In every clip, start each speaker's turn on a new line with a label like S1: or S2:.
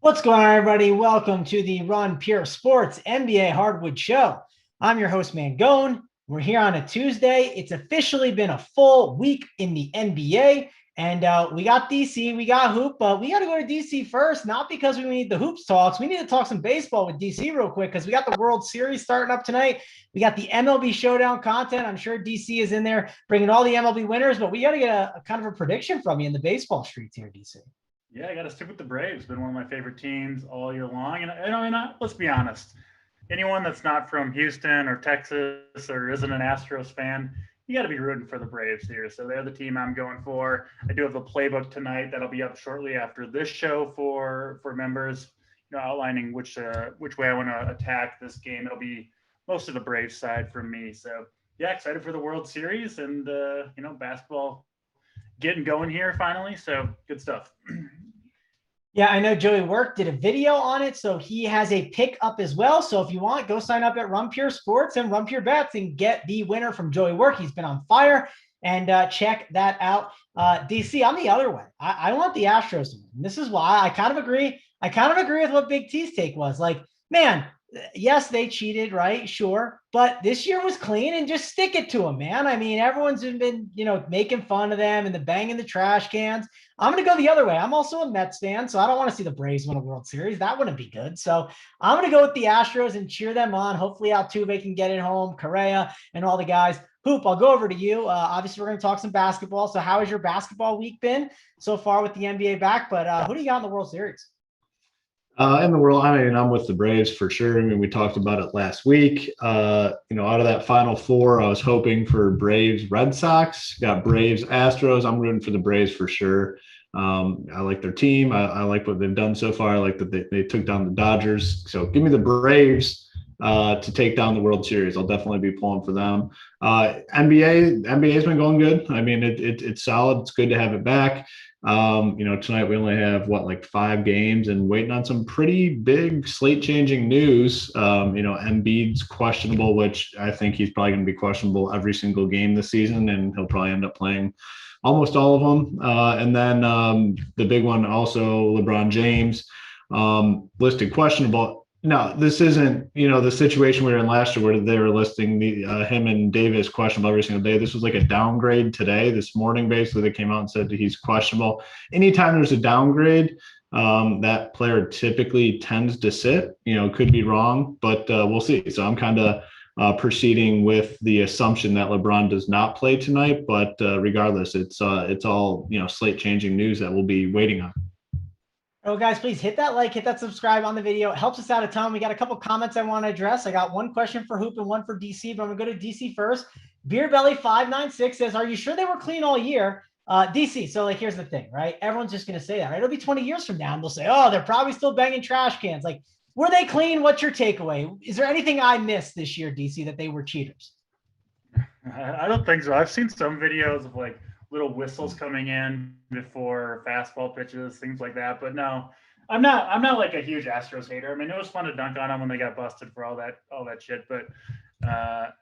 S1: What's going on, everybody? Welcome to the Run Pure Sports NBA Hardwood Show. I'm your host, Mangone. We're here on a Tuesday. It's officially been a full week in the NBA, and we got DC, we got Hoop, but we got to go to DC first, not because we need the Hoops talks. We need to talk some baseball with DC real quick because we got the World Series starting up tonight. We got the MLB Showdown content. I'm sure DC is in there bringing all the MLB winners, but we got to get a kind of a prediction from you in the baseball streets here, DC.
S2: Yeah, I got to stick with the Braves. Been one of my favorite teams all year long. And I mean, let's be honest. Anyone that's not from Houston or Texas or isn't an Astros fan, you got to be rooting for the Braves here. So they're the team I'm going for. I do have a playbook tonight that'll be up shortly after this show for members, outlining which way I want to attack this game. It'll be most of the Braves side from me. So yeah, excited for the World Series and basketball getting going here finally. So good stuff.
S1: Yeah, I know Joey Work did a video on it, so he has a pick up as well. So if you want, go sign up at Run Pure Sports and Run Pure Bets and get the winner from Joey Work. He's been on fire, and check that out. DC, I'm the other way. I want the Astros to win. This is why I kind of agree. I kind of agree with what Big T's take was. Like, man, yes, they cheated, right? Sure. But this year was clean, and just stick it to them, man. I mean, everyone's been, making fun of them and the banging the trash cans. I'm going to go the other way. I'm also a Mets fan, so I don't want to see the Braves win a World Series. That wouldn't be good. So I'm going to go with the Astros and cheer them on. Hopefully Altuve can get it home, Correa and all the guys. Hoop, I'll go over to you. Obviously, we're going to talk some basketball. So how has your basketball week been so far with the NBA back? But who do you got in the World Series?
S3: In the world, I mean, I'm with the Braves for sure. I mean, we talked about it last week. Out of that Final Four, I was hoping for Braves, Red Sox. Got Braves, Astros. I'm rooting for the Braves for sure. I like their team. I like what they've done so far. I like that they took down the Dodgers. So give me the Braves to take down the World Series. I'll definitely be pulling for them. NBA's been going good. I mean, it's solid. It's good to have it back. Tonight we only have 5 games and waiting on some pretty big slate changing news. Embiid's questionable, which I think he's probably going to be questionable every single game this season, and he'll probably end up playing almost all of them. And then the big one also, LeBron James, listed questionable. No, this isn't, the situation we were in last year where they were listing him and Davis questionable every single day. This was like a downgrade today, this morning, basically. They came out and said that he's questionable. Anytime there's a downgrade, that player typically tends to sit, could be wrong, but we'll see. So I'm kind of proceeding with the assumption that LeBron does not play tonight, but regardless, it's all, slate changing news that we'll be waiting on.
S1: Oh, guys, please hit that like, hit that subscribe on the video. It helps us out a ton. We got a couple comments I want to address. I got one question for Hoop and one for DC, but I'm going to go to DC first. Beerbelly596 says, are you sure they were clean all year? DC, so here's the thing, right? Everyone's just going to say that, right? It'll be 20 years from now, and they'll say, oh, they're probably still banging trash cans. Were they clean? What's your takeaway? Is there anything I missed this year, DC, that they were cheaters?
S2: I don't think so. I've seen some videos of little whistles coming in before fastball pitches, things like that. But no, I'm not a huge Astros hater. I mean, it was fun to dunk on them when they got busted for all that shit. But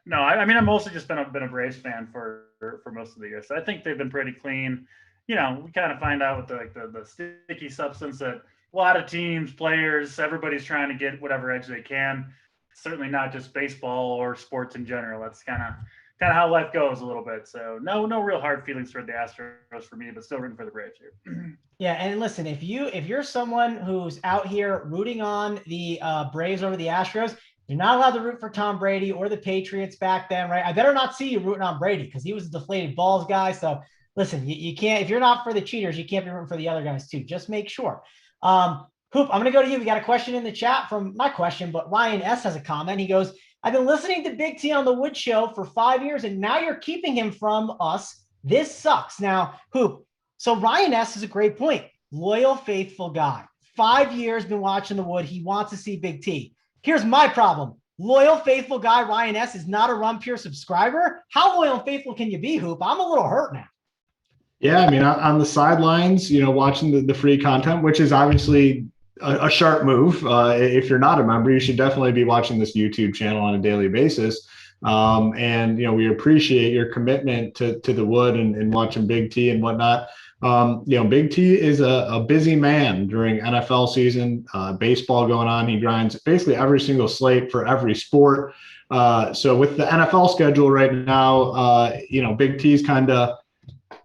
S2: no, I mean, I've mostly just been a Braves fan for most of the year. So I think they've been pretty clean. We kind of find out with the sticky substance that a lot of teams, players, everybody's trying to get whatever edge they can. Certainly not just baseball or sports in general. That's kind of how life goes a little bit. So no real hard feelings toward the Astros for me, but still rooting for the Braves here.
S1: Yeah, and listen, if you're someone who's out here rooting on the Braves over the Astros, you're not allowed to root for Tom Brady or the Patriots back then, right? I better not see you rooting on Brady because he was a deflated balls guy. So listen, you can't, if you're not for the cheaters, you can't be rooting for the other guys too. Just make sure. Hoop, I'm going to go to you. We got a question in the chat from, not question, but Ryan S has a comment. He goes, I've been listening to Big T on the Wood Show for 5 years, and now you're keeping him from us. This sucks. Now, Hoop, so Ryan S is a great point. Loyal, faithful guy. 5 years, been watching the Wood. He wants to see Big T. Here's my problem. Loyal, faithful guy Ryan S is not a Run Pure subscriber. How loyal and faithful can you be, Hoop? I'm a little hurt now.
S3: Yeah, I mean, on the sidelines, watching the free content, which is obviously a sharp move. If you're not a member, you should definitely be watching this YouTube channel on a daily basis. And, we appreciate your commitment to the wood and watching Big T and whatnot. Big T is a busy man during NFL season, baseball going on. He grinds basically every single slate for every sport. So with the NFL schedule right now, Big T's kind of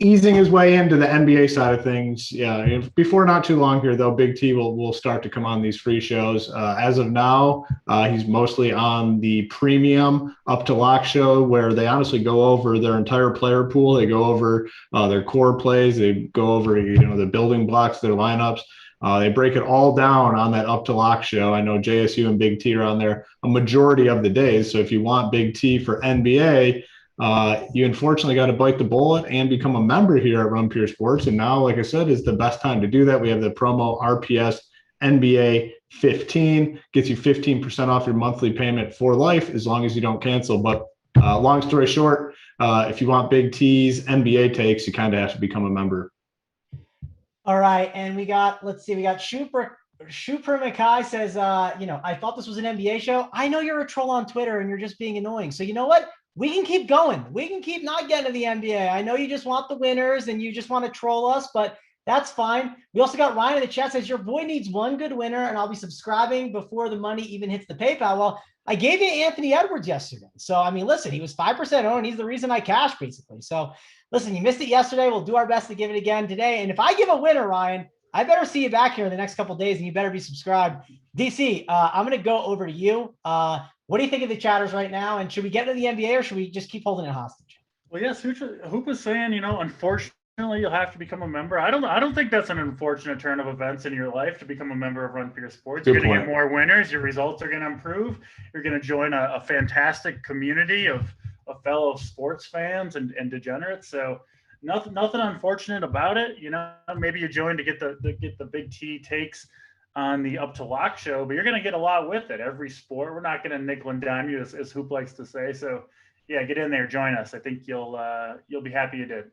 S3: easing his way into the NBA side of things. Yeah, before not too long here, though, Big T will start to come on these free shows. As of now, he's mostly on the premium Up to Lock show, where they honestly go over their entire player pool. They go over their core plays. They go over the building blocks, their lineups. They break it all down on that Up to Lock show. I know JSU and Big T are on there a majority of the days. So if you want Big T for NBA, you unfortunately got to bite the bullet and become a member here at Run Pure Sports. And now, like I said, is the best time to do that. We have the promo RPS NBA 15, gets you 15% off your monthly payment for life as long as you don't cancel. But long story short, if you want Big T's NBA takes, you kind of have to become a member.
S1: All right. And we got Shuper Mackay says, I thought this was an NBA show. I know you're a troll on Twitter and you're just being annoying. So you know what? We can keep going. We can keep not getting to the NBA. I know you just want the winners and you just want to troll us, but that's fine. We also got Ryan in the chat says, your boy needs one good winner and I'll be subscribing before the money even hits the PayPal. Well, I gave you Anthony Edwards yesterday. So, listen, he was 5% owned. He's the reason I cashed, basically. So, listen, you missed it yesterday. We'll do our best to give it again today. And if I give a winner, Ryan, I better see you back here in the next couple of days and you better be subscribed. DC, I'm going to go over to you. What do you think of the chatters right now? And should we get into the NBA or should we just keep holding it hostage?
S2: Well, yes, Hoop was saying, unfortunately, you'll have to become a member. I don't think that's an unfortunate turn of events in your life to become a member of Run Pure Sports. You're going to get more winners. Your results are going to improve. You're going to join a fantastic community of fellow sports fans and degenerates. So nothing unfortunate about it. Maybe you joined to get the Big T takes on the Up to Lock show, but you're going to get a lot with it. Every sport, we're not going to nickel and dime you, as Hoop likes to say. So, yeah, get in there, join us. I think you'll be happy you did.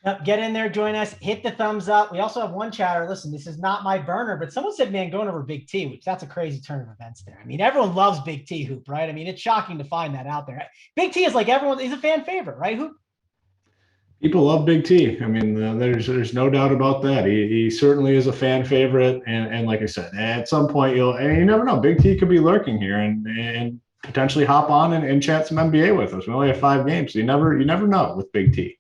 S1: Yep, get in there, join us, hit the thumbs up. We also have one chatter. Listen, this is not my burner, but someone said, man, going over Big T, which that's a crazy turn of events there. Everyone loves Big T, Hoop, right? It's shocking to find that out there. Big T is like everyone, he's a fan favorite, right, Hoop?
S3: People love Big T. There's no doubt about that. He certainly is a fan favorite. And like I said, at some point you never know. Big T could be lurking here and potentially hop on and chat some NBA with us. We only have 5 games. So you never know with Big T.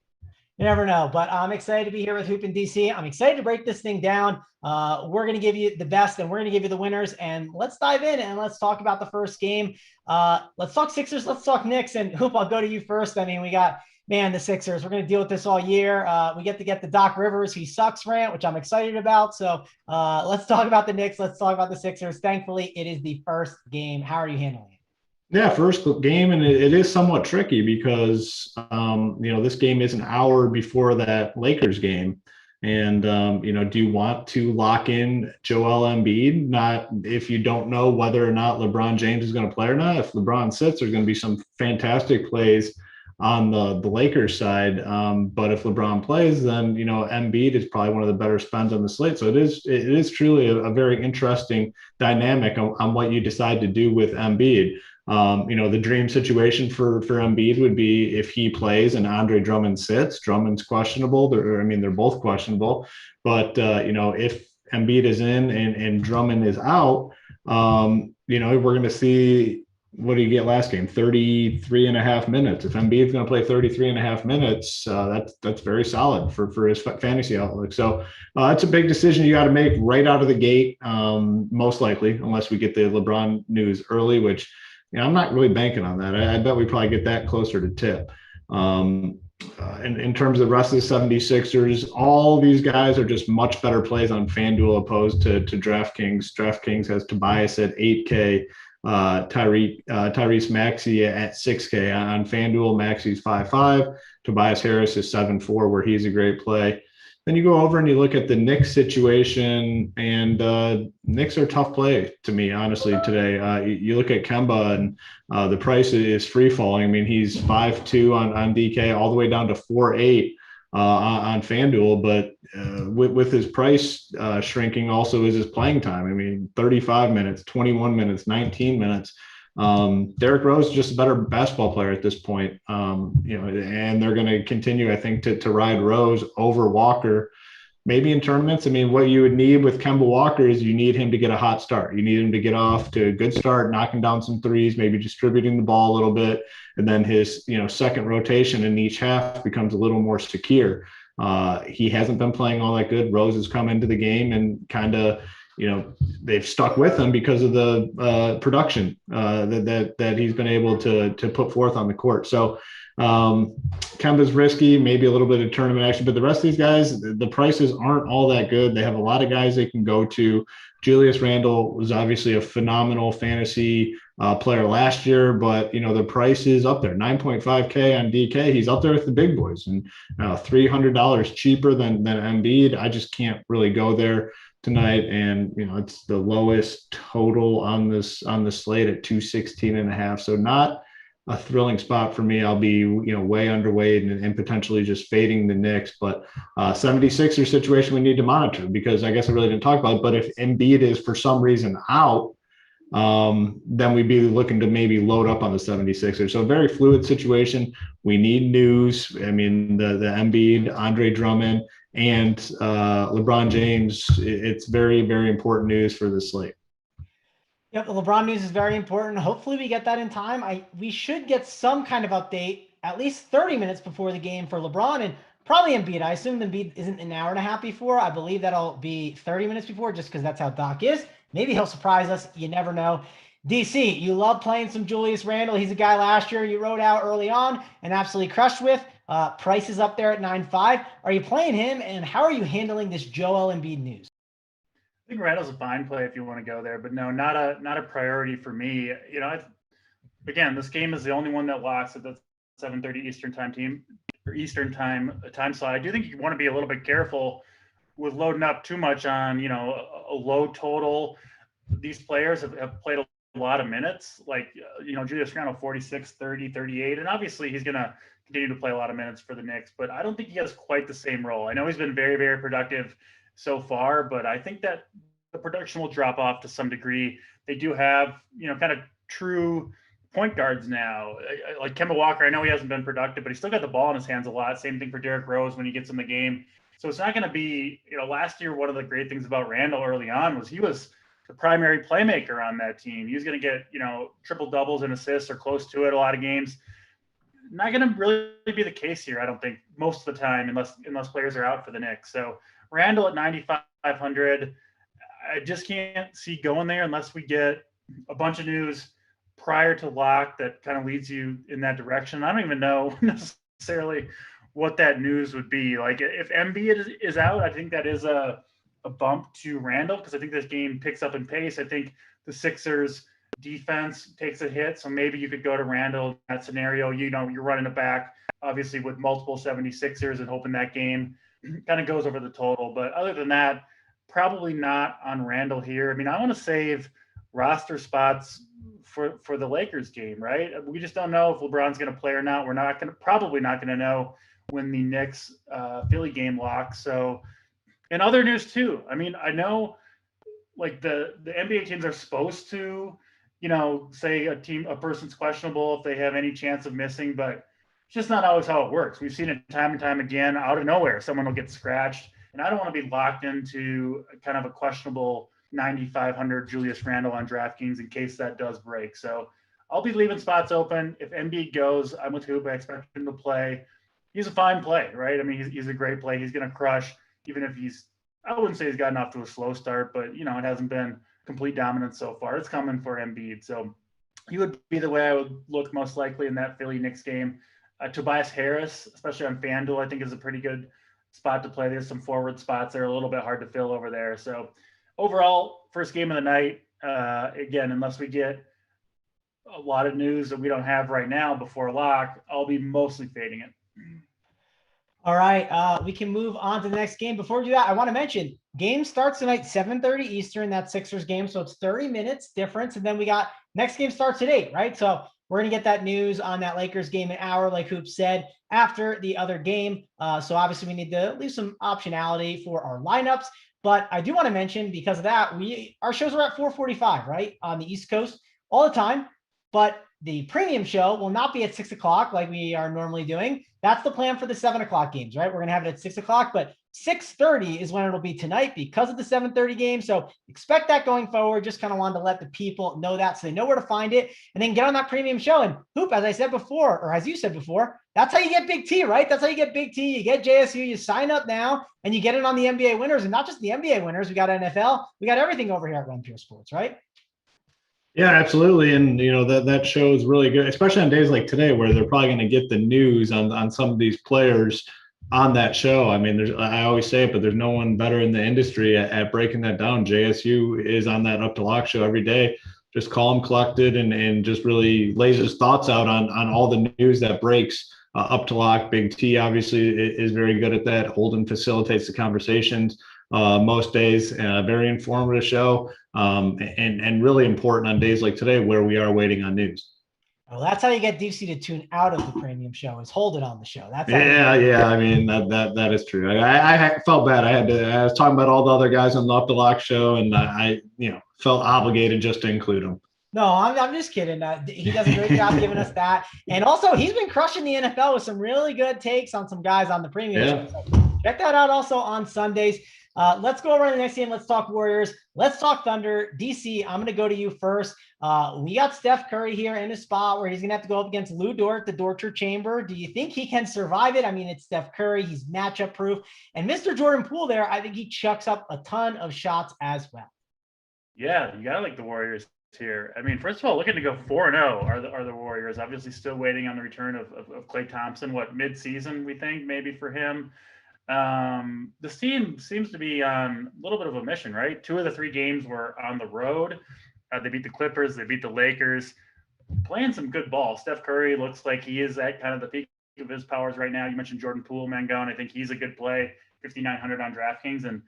S1: You never know, but I'm excited to be here with Hoop and DC. I'm excited to break this thing down. We're going to give you the best and we're going to give you the winners. And let's dive in and let's talk about the first game. Let's talk Sixers. Let's talk Knicks. And Hoop, I'll go to you first. We got, the Sixers. We're going to deal with this all year. We get to get the Doc Rivers, he sucks rant, which I'm excited about. So let's talk about the Knicks. Let's talk about the Sixers. Thankfully, it is the first game. How are you handling it?
S3: Yeah, first game, and it is somewhat tricky because, this game is an hour before that Lakers game. And, do you want to lock in Joel Embiid? Not if you don't know whether or not LeBron James is going to play or not. If LeBron sits, there's going to be some fantastic plays on the Lakers side. But if LeBron plays, then, Embiid is probably one of the better spends on the slate. So it is truly a very interesting dynamic on what you decide to do with Embiid. The dream situation for Embiid would be if he plays and Andre Drummond sits. Drummond's questionable. They're both questionable. But, if Embiid is in and Drummond is out, we're going to see, what did he get last game? 33 and a half minutes. If Embiid's going to play 33 and a half minutes, that's very solid for his fantasy outlook. So it's a big decision you got to make right out of the gate, most likely, unless we get the LeBron news early, which – I'm not really banking on that. I bet we probably get that closer to tip. In terms of the rest of the 76ers, all these guys are just much better plays on FanDuel opposed to DraftKings. DraftKings has Tobias at 8K, Tyrese Maxey at 6K. On FanDuel, Maxey's 5.5. Tobias Harris is 7.4, where he's a great play. Then you go over and you look at the Knicks situation, and Knicks are a tough play to me, honestly, today. You look at Kemba, and the price is free falling. He's 5.2 on DK, all the way down to 4.8 on FanDuel. But with his price shrinking, also is his playing time. 35 minutes, 21 minutes, 19 minutes. Derrick Rose is just a better basketball player at this point. And they're going to continue, I think, to ride Rose over Walker. Maybe in tournaments. I mean, what you would need with Kemba Walker is you need him to get a hot start. You need him to get off to a good start, knocking down some threes, maybe distributing the ball a little bit. And then his, second rotation in each half becomes a little more secure. He hasn't been playing all that good. Rose has come into the game and kind of, they've stuck with him because of the production that he's been able to put forth on the court. So Kemba's risky, maybe a little bit of tournament action, but the rest of these guys, the prices aren't all that good. They have a lot of guys they can go to. Julius Randle was obviously a phenomenal fantasy player last year, but the price is up there, 9.5K on DK. He's up there with the big boys, and $300 cheaper than Embiid. I just can't really go there tonight, and it's the lowest total on the slate at 216.5. So not a thrilling spot for me. I'll be, way underweight and potentially just fading the Knicks. But 76er situation we need to monitor, because I guess I really didn't talk about it. But if Embiid is for some reason out, then we'd be looking to maybe load up on the 76ers. So a very fluid situation. We need news. I mean, the Embiid, Andre Drummond, and LeBron James, it's very, very important news for this slate.
S1: Yep, the LeBron news is very important. Hopefully we get that in time. We should get some kind of update at least 30 minutes before the game for LeBron and probably Embiid. I assume Embiid isn't an hour and a half before. I believe that'll be 30 minutes before, just because that's how Doc is. Maybe he'll surprise us. You never know. DC, you love playing some Julius Randle. He's a guy last year you wrote out early on and absolutely crushed with. Price is up there at 9.5. Are you playing him, and how are you handling this Joel Embiid news?
S2: I think Randle's a fine play if you want to go there, but no, not a priority for me. Again, this game is the only one that locks at the 7:30 Eastern time slot. I do think you want to be a little bit careful with loading up too much on a low total. These players have played a lot of minutes, like Julius Randle 46, 30, 38, and obviously he's going to continue to play a lot of minutes for the Knicks, but I don't think he has quite the same role. I know he's been very, very productive so far, but I think that the production will drop off to some degree. They do have, kind of true point guards now. Like Kemba Walker, I know he hasn't been productive, but he's still got the ball in his hands a lot. Same thing for Derrick Rose when he gets in the game. So it's not going to be, last year, one of the great things about Randle early on was he was the primary playmaker on that team. He was going to get, triple doubles and assists or close to it a lot of games. Not going to really be the case here, I don't think, most of the time, unless players are out for the Knicks. So Randle at 9,500, I just can't see going there unless we get a bunch of news prior to lock that kind of leads you in that direction. I don't even know necessarily what that news would be. Like if Embiid is out, I think that is a bump to Randle, because I think this game picks up in pace. I think the Sixers defense takes a hit, so maybe you could go to Randle in that scenario. You're running it back, obviously, with multiple 76ers and hoping that game kind of goes over the total. But other than that, probably not on Randle here. I mean, I want to save roster spots for the Lakers game, right? We just don't know if LeBron's going to play or not. We're probably not going to know when the Knicks Philly game locks. So, and other news too. I mean, I know like the NBA teams are supposed to, say a person's questionable if they have any chance of missing, but it's just not always how it works. We've seen it time and time again. Out of nowhere, someone will get scratched. And I don't want to be locked into kind of a questionable 9,500 Julius Randle on DraftKings in case that does break. So I'll be leaving spots open. If Embiid goes, I'm with Hoop. I expect him to play. He's a fine play, right? I mean, he's a great play. He's going to crush, even if I wouldn't say he's gotten off to a slow start, but, it hasn't been complete dominance so far. It's coming for Embiid. So he would be the way I would look most likely in that Philly Knicks game. Tobias Harris, especially on FanDuel, I think is a pretty good spot to play. There's some forward spots that are a little bit hard to fill over there. So overall, first game of the night, again, unless we get a lot of news that we don't have right now before lock, I'll be mostly fading it.
S1: All right, we can move on to the next game. Before we do that, I want to mention game starts tonight, 7:30 Eastern, that Sixers game. So it's 30 minutes difference. And then we got next game starts at 8, right? So we're going to get that news on that Lakers game an hour, like Hoop said, after the other game. So obviously we need to leave some optionality for our lineups. But I do want to mention, because of that, our shows are at 4:45, right, on the East Coast all the time. but the premium show will not be at 6 o'clock like we are normally doing. That's the plan for the 7 o'clock games, right? We're going to have it at 6 o'clock, but 6:30 is when it'll be tonight because of the 7:30 game. So expect that going forward. Just kind of wanted to let the people know that so they know where to find it and then get on that premium show. And Hoop, as I said before, or as you said before, that's how you get Big T, right? That's how you get Big T. You get JSU, you sign up now and you get it on the NBA winners, and not just the NBA winners. We got NFL. We got everything over here at Run Pure Sports, right?
S3: Yeah, absolutely. And that show is really good, especially on days like today where they're probably going to get the news on some of these players on that show. I mean, I always say it, but there's no one better in the industry at breaking that down. JSU is on that Up to Lock show every day, just calm, collected, and just really lays his thoughts out on all the news that breaks. Up to Lock, Big T obviously is very good at that. Holden facilitates the conversations most days. Very informative show, and really important on days like today where we are waiting on news.
S1: Well, that's how you get DC to tune out of the premium show, is hold it on the show. That's
S3: yeah. I mean, that is true. I felt bad. I was talking about all the other guys on the Up to Lock show, and I felt obligated just to include them.
S1: No, I'm just kidding. He does a great job giving us that. And also, he's been crushing the NFL with some really good takes on some guys on the premium show. So check that out also on Sundays. Let's go over to the next game. Let's talk Warriors. Let's talk Thunder. DC, I'm going to go to you first. We got Steph Curry here in a spot where he's going to have to go up against Lou Dort, the torture chamber. Do you think he can survive it? I mean, it's Steph Curry. He's matchup proof. And Mr. Jordan Poole there, I think he chucks up a ton of shots as well.
S2: Yeah, you got to like the Warriors here. I mean, first of all, looking to go 4-0 are the Warriors. Obviously still waiting on the return of Klay Thompson, mid-season, we think, maybe for him. This team seems to be on a little bit of a mission, right? 2 of the 3 games were on the road. They beat the Clippers. They beat the Lakers. Playing some good ball. Steph Curry looks like he is at kind of the peak of his powers right now. You mentioned Jordan Poole, Mangone. I think he's a good play, 5,900 on DraftKings. And,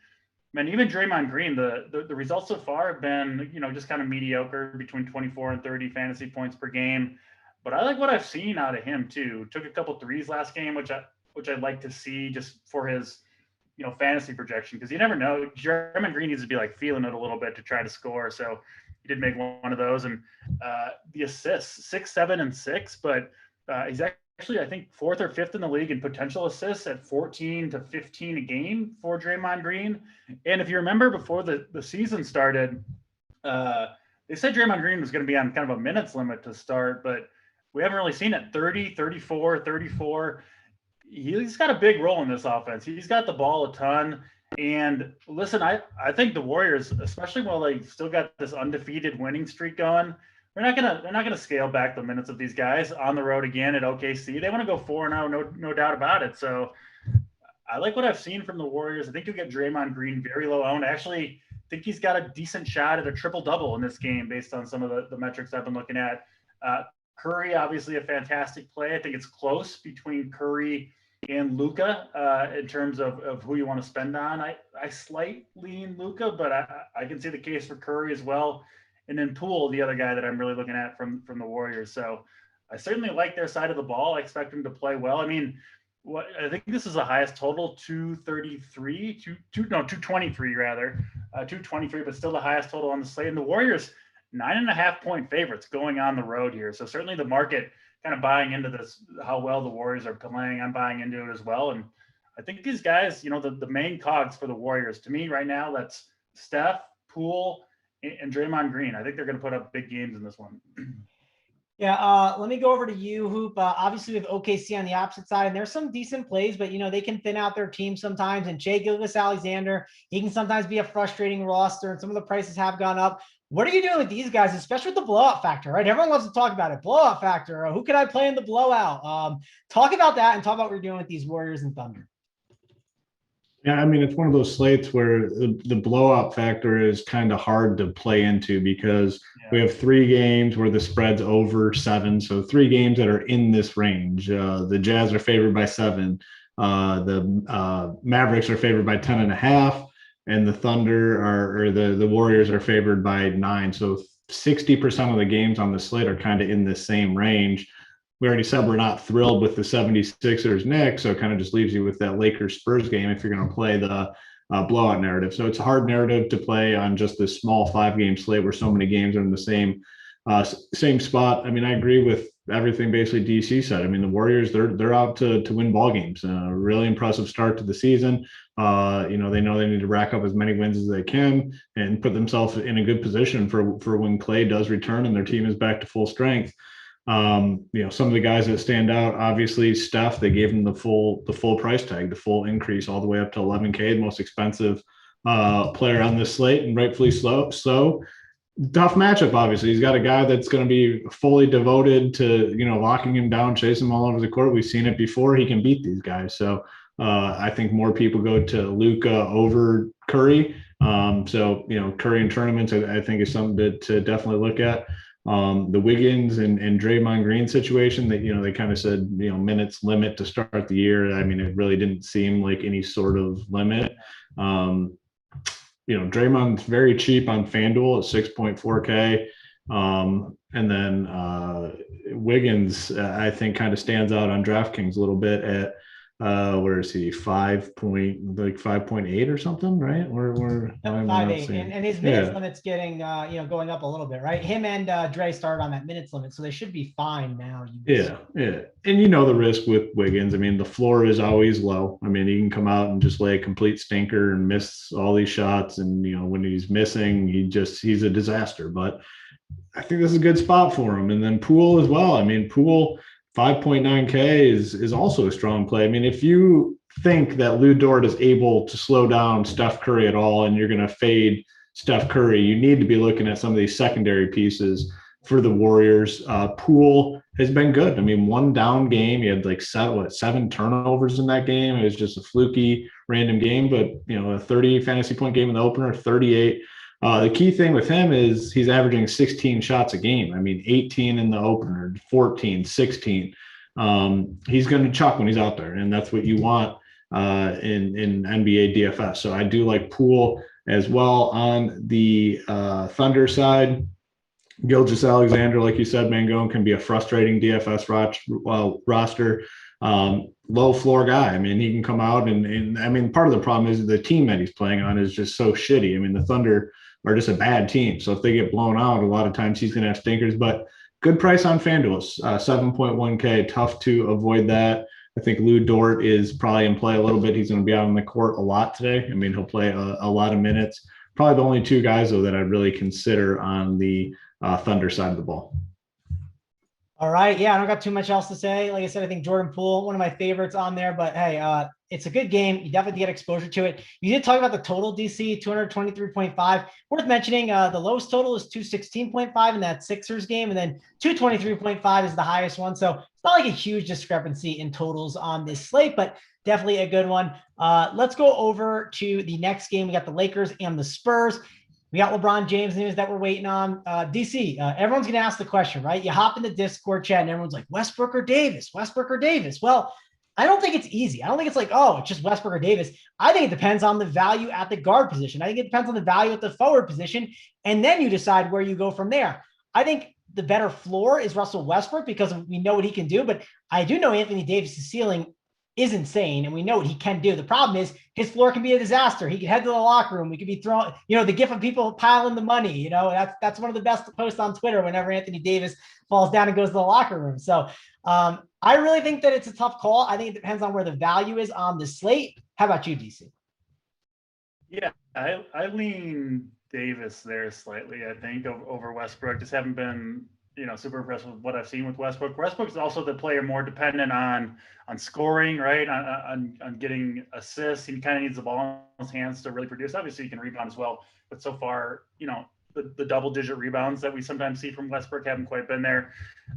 S2: man, even Draymond Green, the results so far have been, just kind of mediocre, between 24 and 30 fantasy points per game. But I like what I've seen out of him, too. Took a couple threes last game, which I'd like to see just for his, fantasy projection, because you never know. Draymond Green needs to be feeling it a little bit to try to score. So he did make one of those, and the assists 6, 7, and 6, but he's actually, I think, 4th or 5th in the league in potential assists at 14 to 15 a game for Draymond Green. And if you remember before the season started, they said Draymond Green was going to be on kind of a minutes limit to start, but we haven't really seen it. 30, 34, 34. He's got a big role in this offense. He's got the ball a ton. And listen, I think the Warriors, especially while they still got this undefeated winning streak going, they're not gonna scale back the minutes of these guys on the road again at OKC. They want to go 4-0, no doubt about it. So I like what I've seen from the Warriors. I think you'll get Draymond Green very low owned. I actually think he's got a decent shot at a triple-double in this game based on some of the metrics I've been looking at. Curry, obviously a fantastic play. I think it's close between Curry and Luka in terms of who you want to spend on. I slightly lean Luka, but I can see the case for Curry as well. And then Poole, the other guy that I'm really looking at from the Warriors. So I certainly like their side of the ball. I expect them to play well. I mean, I think this is the highest total, 223 rather, 223, but still the highest total on the slate. And the Warriors, 9.5-point favorites going on the road here. So certainly the market kind of buying into this, how well the Warriors are playing. I'm buying into it as well. And I think these guys, the main cogs for the Warriors, to me right now, that's Steph, Poole, and Draymond Green. I think they're going to put up big games in this one.
S1: Yeah, let me go over to you, Hoop. Obviously, we have OKC on the opposite side, and there's some decent plays, but, they can thin out their team sometimes. And Shai Gilgeous-Alexander, he can sometimes be a frustrating roster, and some of the prices have gone up. What are you doing with these guys, especially with the blowout factor, right? Everyone loves to talk about it. Blowout factor. Who could I play in the blowout? Talk about that and talk about what you're doing with these Warriors and Thunder.
S3: Yeah, I mean, it's one of those slates where the blowout factor is kind of hard to play into because we have 3 games where the spread's over 7. So 3 games that are in this range. The Jazz are favored by 7. The Mavericks are favored by 10.5. And the Thunder or the Warriors are favored by 9. So 60% of the games on the slate are kind of in the same range. We already said we're not thrilled with the 76ers Knicks, so it kind of just leaves you with that Lakers Spurs game if you're going to play the blowout narrative. So it's a hard narrative to play on just this small 5-game slate where so many games are in the same Same spot. I mean, I agree with everything basically DC said. I mean, the Warriors, they're out to win ball games. Really impressive start to the season. They know they need to rack up as many wins as they can and put themselves in a good position for when Clay does return and their team is back to full strength. Some of the guys that stand out, obviously Steph, they gave him the full price tag, the full increase all the way up to 11K, the most expensive player on this slate, and rightfully so. Tough matchup, obviously. He's got a guy that's going to be fully devoted to, locking him down, chasing him all over the court. We've seen it before. He can beat these guys. So I think more people go to Luka over Curry. Curry in tournaments, I think is something to definitely look at. The Wiggins and Draymond Green situation that, they kind of said, minutes limit to start the year. I mean, it really didn't seem like any sort of limit. Draymond's very cheap on FanDuel at 6.4K. And then Wiggins, I think, kind of stands out on DraftKings a little bit at where is he? 5.8 or something, right? We're
S1: 5.8, and his minutes limit's getting going up a little bit, right? Him and Dre started on that minutes limit, so they should be fine now.
S3: Yeah. And the risk with Wiggins. I mean, the floor is always low. I mean, he can come out and just lay a complete stinker and miss all these shots, and when he's missing, he's a disaster. But I think this is a good spot for him. And then Poole as well. I mean, Poole 5.9K is also a strong play. I mean, if you think that Lou Dort is able to slow down Steph Curry at all, and you're going to fade Steph Curry, you need to be looking at some of these secondary pieces for the Warriors. Poole has been good. I mean, one down game, he had like 7 turnovers in that game. It was just a fluky, random game, but a 30 fantasy point game in the opener, 38. The key thing with him is he's averaging 16 shots a game. I mean, 18 in the opener, 14, 16. He's going to chuck when he's out there, and that's what you want in NBA DFS. So I do like Poole as well. On the Thunder side, Gilgeous-Alexander, like you said, Mangone can be a frustrating DFS roster. Low floor guy. I mean, he can come out and I mean, part of the problem is the team that he's playing on is just so shitty. I mean, the Thunder are just a bad team. So if they get blown out, a lot of times he's going to have stinkers, but good price on FanDuel, 7.1K, tough to avoid that. I think Lou Dort is probably in play a little bit. He's going to be out on the court a lot today. I mean, he'll play a lot of minutes. Probably the only two guys, though, that I'd really consider on the Thunder side of the ball.
S1: All right. Yeah, I don't got too much else to say. Like I said, I think Jordan Poole, one of my favorites on there, but hey, it's a good game. You definitely get exposure to it. You did talk about the total, DC, 223.5. Worth mentioning, the lowest total is 216.5 in that Sixers game, and then 223.5 is the highest one. So it's not like a huge discrepancy in totals on this slate, but definitely a good one. Let's go over to the next game. We got the Lakers and the Spurs. We got LeBron James news that we're waiting on. DC, everyone's going to ask the question, right? You hop in the Discord chat and everyone's like, Westbrook or Davis? Well, I don't think it's easy. I don't think it's like, oh, it's just Westbrook or Davis. I think it depends on the value at the guard position. I think it depends on the value at the forward position. And then you decide where you go from there. I think the better floor is Russell Westbrook because we know what he can do. But I do know Anthony Davis's ceiling is insane, and we know what he can do. The problem is his floor can be a disaster. He can head to the locker room. We could be throwing, the gif of people piling the money. That's one of the best posts on Twitter whenever Anthony Davis falls down and goes to the locker room. So I really think that it's a tough call. I think it depends on where the value is on the slate. How about you, DC?
S2: Yeah, I lean Davis there slightly, I think, over Westbrook. Just haven't been super impressed with what I've seen with Westbrook. Westbrook is also the player more dependent on scoring, right? On getting assists. He kind of needs the ball in his hands to really produce. Obviously, he can rebound as well, but so far, the double-digit rebounds that we sometimes see from Westbrook haven't quite been there.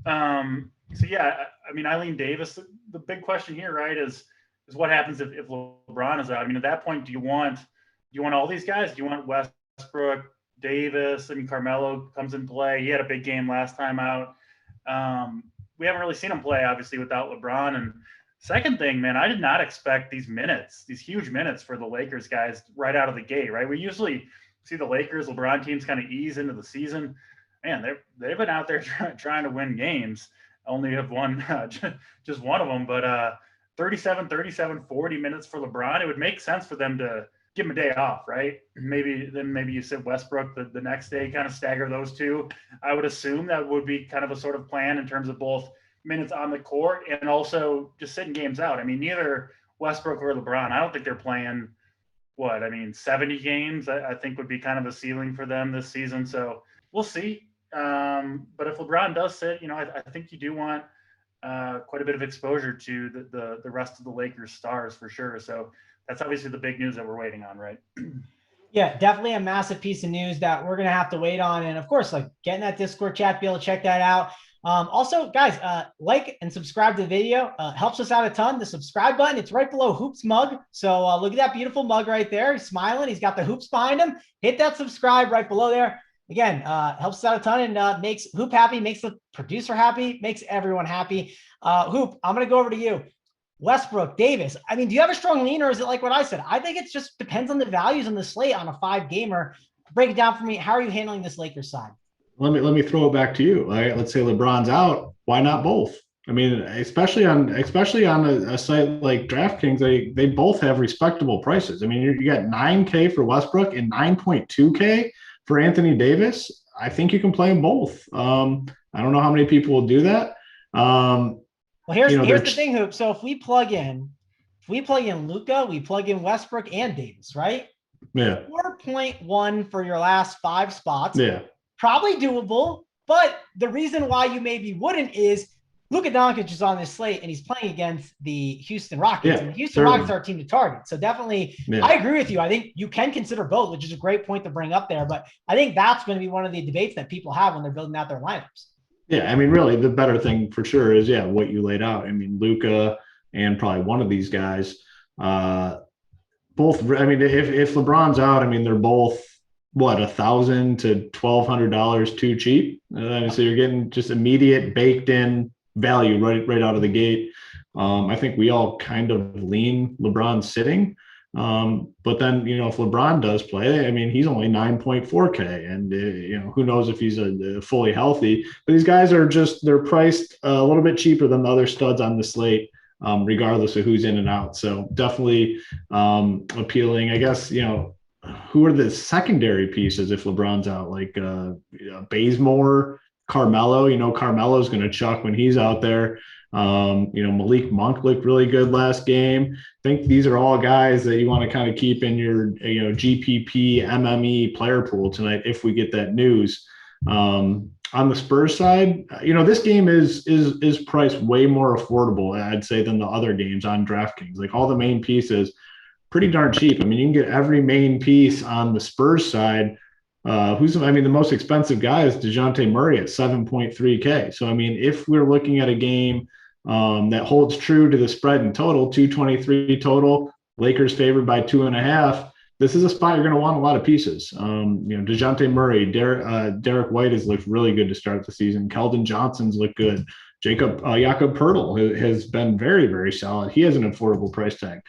S2: So yeah, I mean, I lean Davis. The big question here, right, is what happens if LeBron is out? I mean, at that point, do you want all these guys? Do you want Westbrook, Davis? I mean, Carmelo comes in play. He had a big game last time out. We haven't really seen him play, obviously, without LeBron. And second thing, man, I did not expect these huge minutes for the Lakers guys right out of the gate, right? We usually see the Lakers, LeBron teams kind of ease into the season. Man, they've been out there trying to win games. Only have won just one of them, but 37, 40 minutes for LeBron. It would make sense for them to give him a day off, right? Maybe you sit Westbrook the next day, kind of stagger those two. I would assume that would be kind of a sort of plan in terms of both minutes on the court and also just sitting games out. I mean, neither Westbrook or LeBron, I don't think they're playing 70 games, I think would be kind of a ceiling for them this season. So we'll see. But if LeBron does sit, I think you do want quite a bit of exposure to the rest of the Lakers stars for sure. So that's obviously the big news that we're waiting on, right?
S1: Yeah, definitely a massive piece of news that we're going to have to wait on. And of course, like getting that Discord chat, be able to check that out. Also, guys, like and subscribe to the video. Helps us out a ton. The subscribe button, it's right below Hoops mug. So look at that beautiful mug right there. He's smiling. He's got the hoops behind him. Hit that subscribe right below there. Again, helps us out a ton and makes Hoop happy, makes the producer happy, makes everyone happy. Hoop, I'm going to go over to you. Westbrook, Davis. I mean, do you have a strong lean, or is it like what I said? I think it just depends on the values on the slate on a 5-gamer. Break it down for me. How are you handling this Lakers side?
S3: Let me throw it back to you. Right? Let's say LeBron's out. Why not both? I mean, especially on a site like DraftKings, they both have respectable prices. I mean, you got $9K for Westbrook and $9.2K for Anthony Davis. I think you can play them both. I don't know how many people will do that.
S1: Well, here's the thing, Hoop. So if we plug in Luka, we plug in Westbrook and Davis, right?
S3: Yeah.
S1: 4.1 for your last 5 spots.
S3: Yeah.
S1: Probably doable. But the reason why you maybe wouldn't is Luka Doncic is on this slate and he's playing against the Houston Rockets.
S3: Yeah,
S1: and the Houston Rockets are a team to target. So definitely, I agree with you. I think you can consider both, which is a great point to bring up there. But I think that's going to be one of the debates that people have when they're building out their lineups.
S3: Yeah, I mean, really, the better thing for sure is, what you laid out. I mean, Luka and probably one of these guys, both. I mean, if LeBron's out, I mean, they're both $1,000 to $1,200 too cheap. So you're getting just immediate baked in value right out of the gate. I think we all kind of lean LeBron sitting. But then, if LeBron does play, I mean, he's only 9.4K and, who knows if he's fully healthy, but these guys they're priced a little bit cheaper than the other studs on the slate, regardless of who's in and out. So definitely appealing, I guess, who are the secondary pieces if LeBron's out, like Bazemore, Carmelo. Carmelo's going to chuck when he's out there. Malik Monk looked really good last game. I think these are all guys that you want to kind of keep in your GPP MME player pool tonight if we get that news. On the Spurs side, this game is priced way more affordable, I'd say, than the other games on DraftKings. Like all the main pieces, pretty darn cheap. I mean, you can get every main piece on the Spurs side. The most expensive guy is DeJounte Murray at 7.3K. So, I mean, if we're looking at a game that holds true to the spread in total, 223 total, Lakers favored by 2.5, this is a spot you're going to want a lot of pieces. DeJounte Murray, Derek White has looked really good to start the season. Kelvin Johnson's looked good. Jakob Poeltl has been very, very solid. He has an affordable price tag.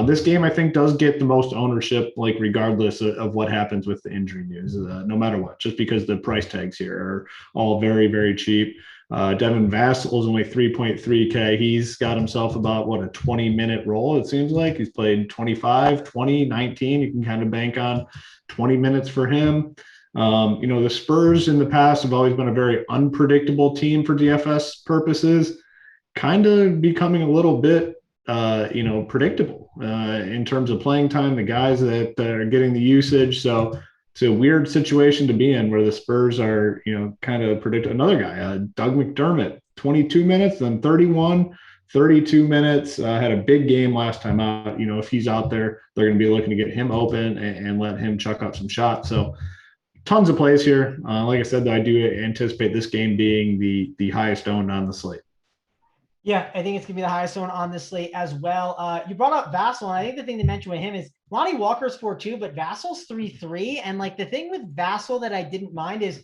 S3: This game, I think, does get the most ownership, like regardless of what happens with the injury news, no matter what, just because the price tags here are all very, very cheap. Devin Vassell is only 3.3K. He's got himself about, a 20-minute role, it seems like. He's played 25, 20, 19. You can kind of bank on 20 minutes for him. The Spurs in the past have always been a very unpredictable team for DFS purposes, kind of becoming a little bit, predictable in terms of playing time, the guys that are getting the usage. So it's a weird situation to be in where the Spurs are, kind of predict another guy, Doug McDermott, 22 minutes, then 31, 32 minutes, had a big game last time out. If he's out there, they're going to be looking to get him open and let him chuck up some shots. So tons of plays here. Like I said, though, I do anticipate this game being the highest owned on the slate.
S1: Yeah, I think it's going to be the highest one on this slate as well. You brought up Vassell, and I think the thing to mention with him is Lonnie Walker's 4.2, but Vassell's 3.3. And like the thing with Vassell that I didn't mind is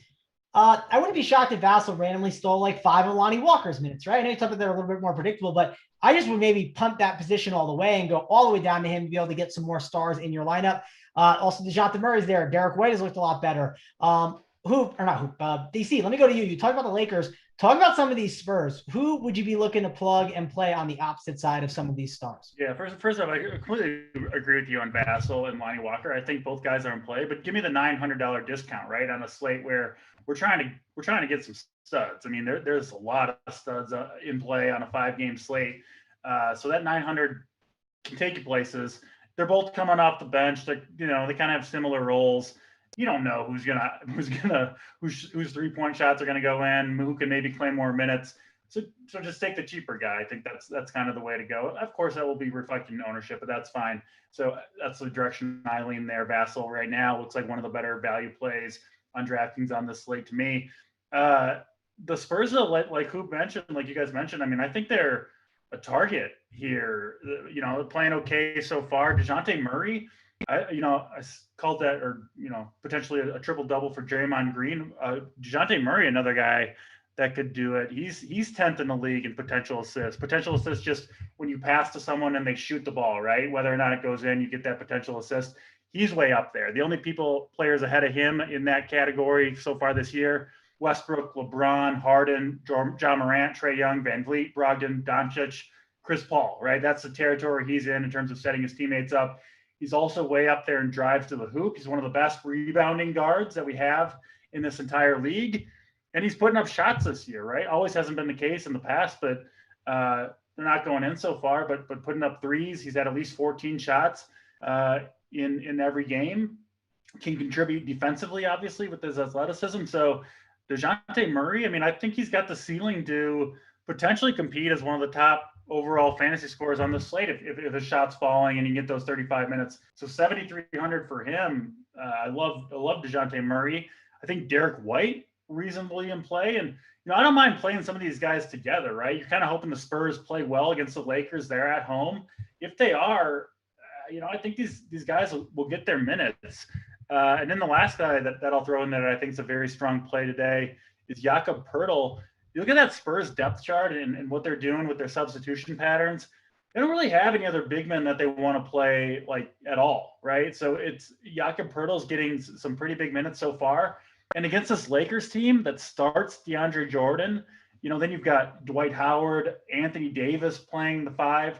S1: I wouldn't be shocked if Vassell randomly stole like 5 of Lonnie Walker's minutes, right? I know you talked about that a little bit more predictable, but I just would maybe punt that position all the way and go all the way down to him to be able to get some more stars in your lineup. Also, DeJounte Murray's there. Derek White has looked a lot better. DC, let me go to you. You talked about the Lakers. talk about some of these Spurs. Who would you be looking to plug and play on the opposite side of some of these stars?
S2: Yeah, first off, I completely agree with you on Vassell and Lonnie Walker. I think both guys are in play, but give me the $900 discount, right, on a slate where we're trying to get some studs. I mean, there's a lot of studs in play on a 5-game slate, so that 900 can take you places. They're both coming off the bench. They kind of have similar roles. You don't know whose 3-point shots are gonna go in, who can maybe claim more minutes. So just take the cheaper guy. I think that's kind of the way to go. Of course, that will be reflected in ownership, but that's fine. So that's the direction I lean there. Vassell right now looks like one of the better value plays on DraftKings on this slate to me. The Spurs, like who mentioned, like you guys mentioned, I mean, I think they're a target here. Playing okay so far. DeJounte Murray, I called that, or potentially a triple double for Draymond Green. DeJounte Murray, another guy that could do it. He's 10th in the league in potential assists. Potential assists, just when you pass to someone and they shoot the ball, right? Whether or not it goes in, you get that potential assist. He's way up there. The only players ahead of him in that category so far this year: Westbrook, LeBron, Harden, John Morant, Trae Young, Van Vliet, Brogdon, Doncic, Chris Paul, right? That's the territory he's in terms of setting his teammates up. He's also way up there in drives to the hoop. He's one of the best rebounding guards that we have in this entire league. And he's putting up shots this year, right? Always hasn't been the case in the past, but they're not going in so far, but putting up threes. He's had at least 14 shots in every game. Can contribute defensively, obviously, with his athleticism. So DeJounte Murray, I mean, I think he's got the ceiling to potentially compete as one of the top overall fantasy scores on the slate if his shot's falling and you get those 35 minutes. So 7,300 for him. I love DeJounte Murray. I think Derek White reasonably in play, and I don't mind playing some of these guys together, right? You're kind of hoping the Spurs play well against the Lakers. They're at home. If they are, I think these guys will get their minutes. And then the last guy that I'll throw in there that I think is a very strong play today is Jakob Poeltl. You look at that Spurs depth chart and what they're doing with their substitution patterns. They don't really have any other big men that they want to play like at all, right? So it's Jakob Poeltl's getting some pretty big minutes so far. And against this Lakers team that starts DeAndre Jordan, then you've got Dwight Howard, Anthony Davis playing the 5.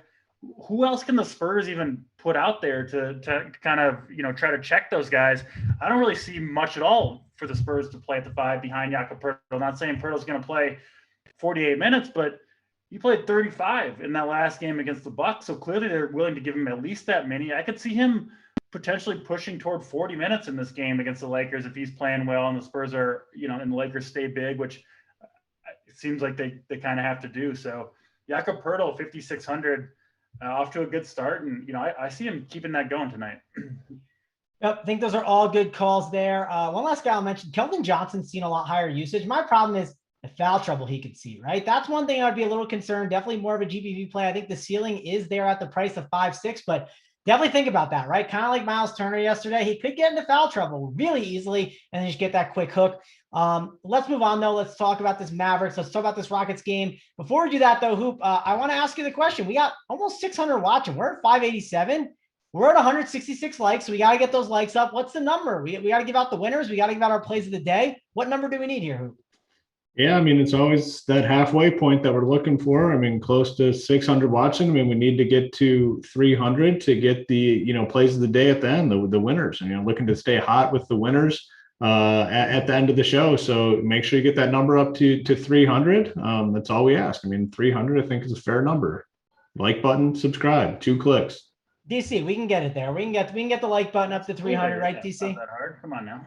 S2: Who else can the Spurs even put out there to kind of, try to check those guys? I don't really see much at all for the Spurs to play at the 5 behind Jakob Poeltl. I'm not saying Poeltl's going to play 48 minutes, but he played 35 in that last game against the Bucks. So clearly they're willing to give him at least that many. I could see him potentially pushing toward 40 minutes in this game against the Lakers if he's playing well and the Spurs are, and the Lakers stay big, which it seems like they kind of have to do. So Jakob Poeltl, 5,600, off to a good start. And, I see him keeping that going tonight.
S1: Yep, I think those are all good calls there. One last guy I'll mention, Kelvin Johnson's seen a lot higher usage. My problem is the foul trouble he could see, right? That's one thing I'd be a little concerned. Definitely more of a GPP play. I think the ceiling is there at the price of 5-6, but definitely think about that, right? Kind of like Miles Turner yesterday. He could get into foul trouble really easily and then just get that quick hook. Let's move on, though. Let's talk about this Mavericks. Let's talk about this Rockets game. Before we do that, though, Hoop, I want to ask you the question. We got almost 600 watching. We're at 587. We're at 166 likes, so we got to get those likes up. What's the number? We got to give out the winners. We got to give out our plays of the day. What number do we need here, Hoop?
S3: Yeah, I mean, it's always that halfway point that we're looking for. I mean, close to 600 watching. I mean, we need to get to 300 to get the, plays of the day at the end, the winners. And, looking to stay hot with the winners at the end of the show. So make sure you get that number up to 300. That's all we ask. I mean, 300, I think, is a fair number. Like button, subscribe, 2 clicks.
S1: DC, we can get it there. We can get the like button up to 300, right, DC?
S2: Not that hard. Come on now.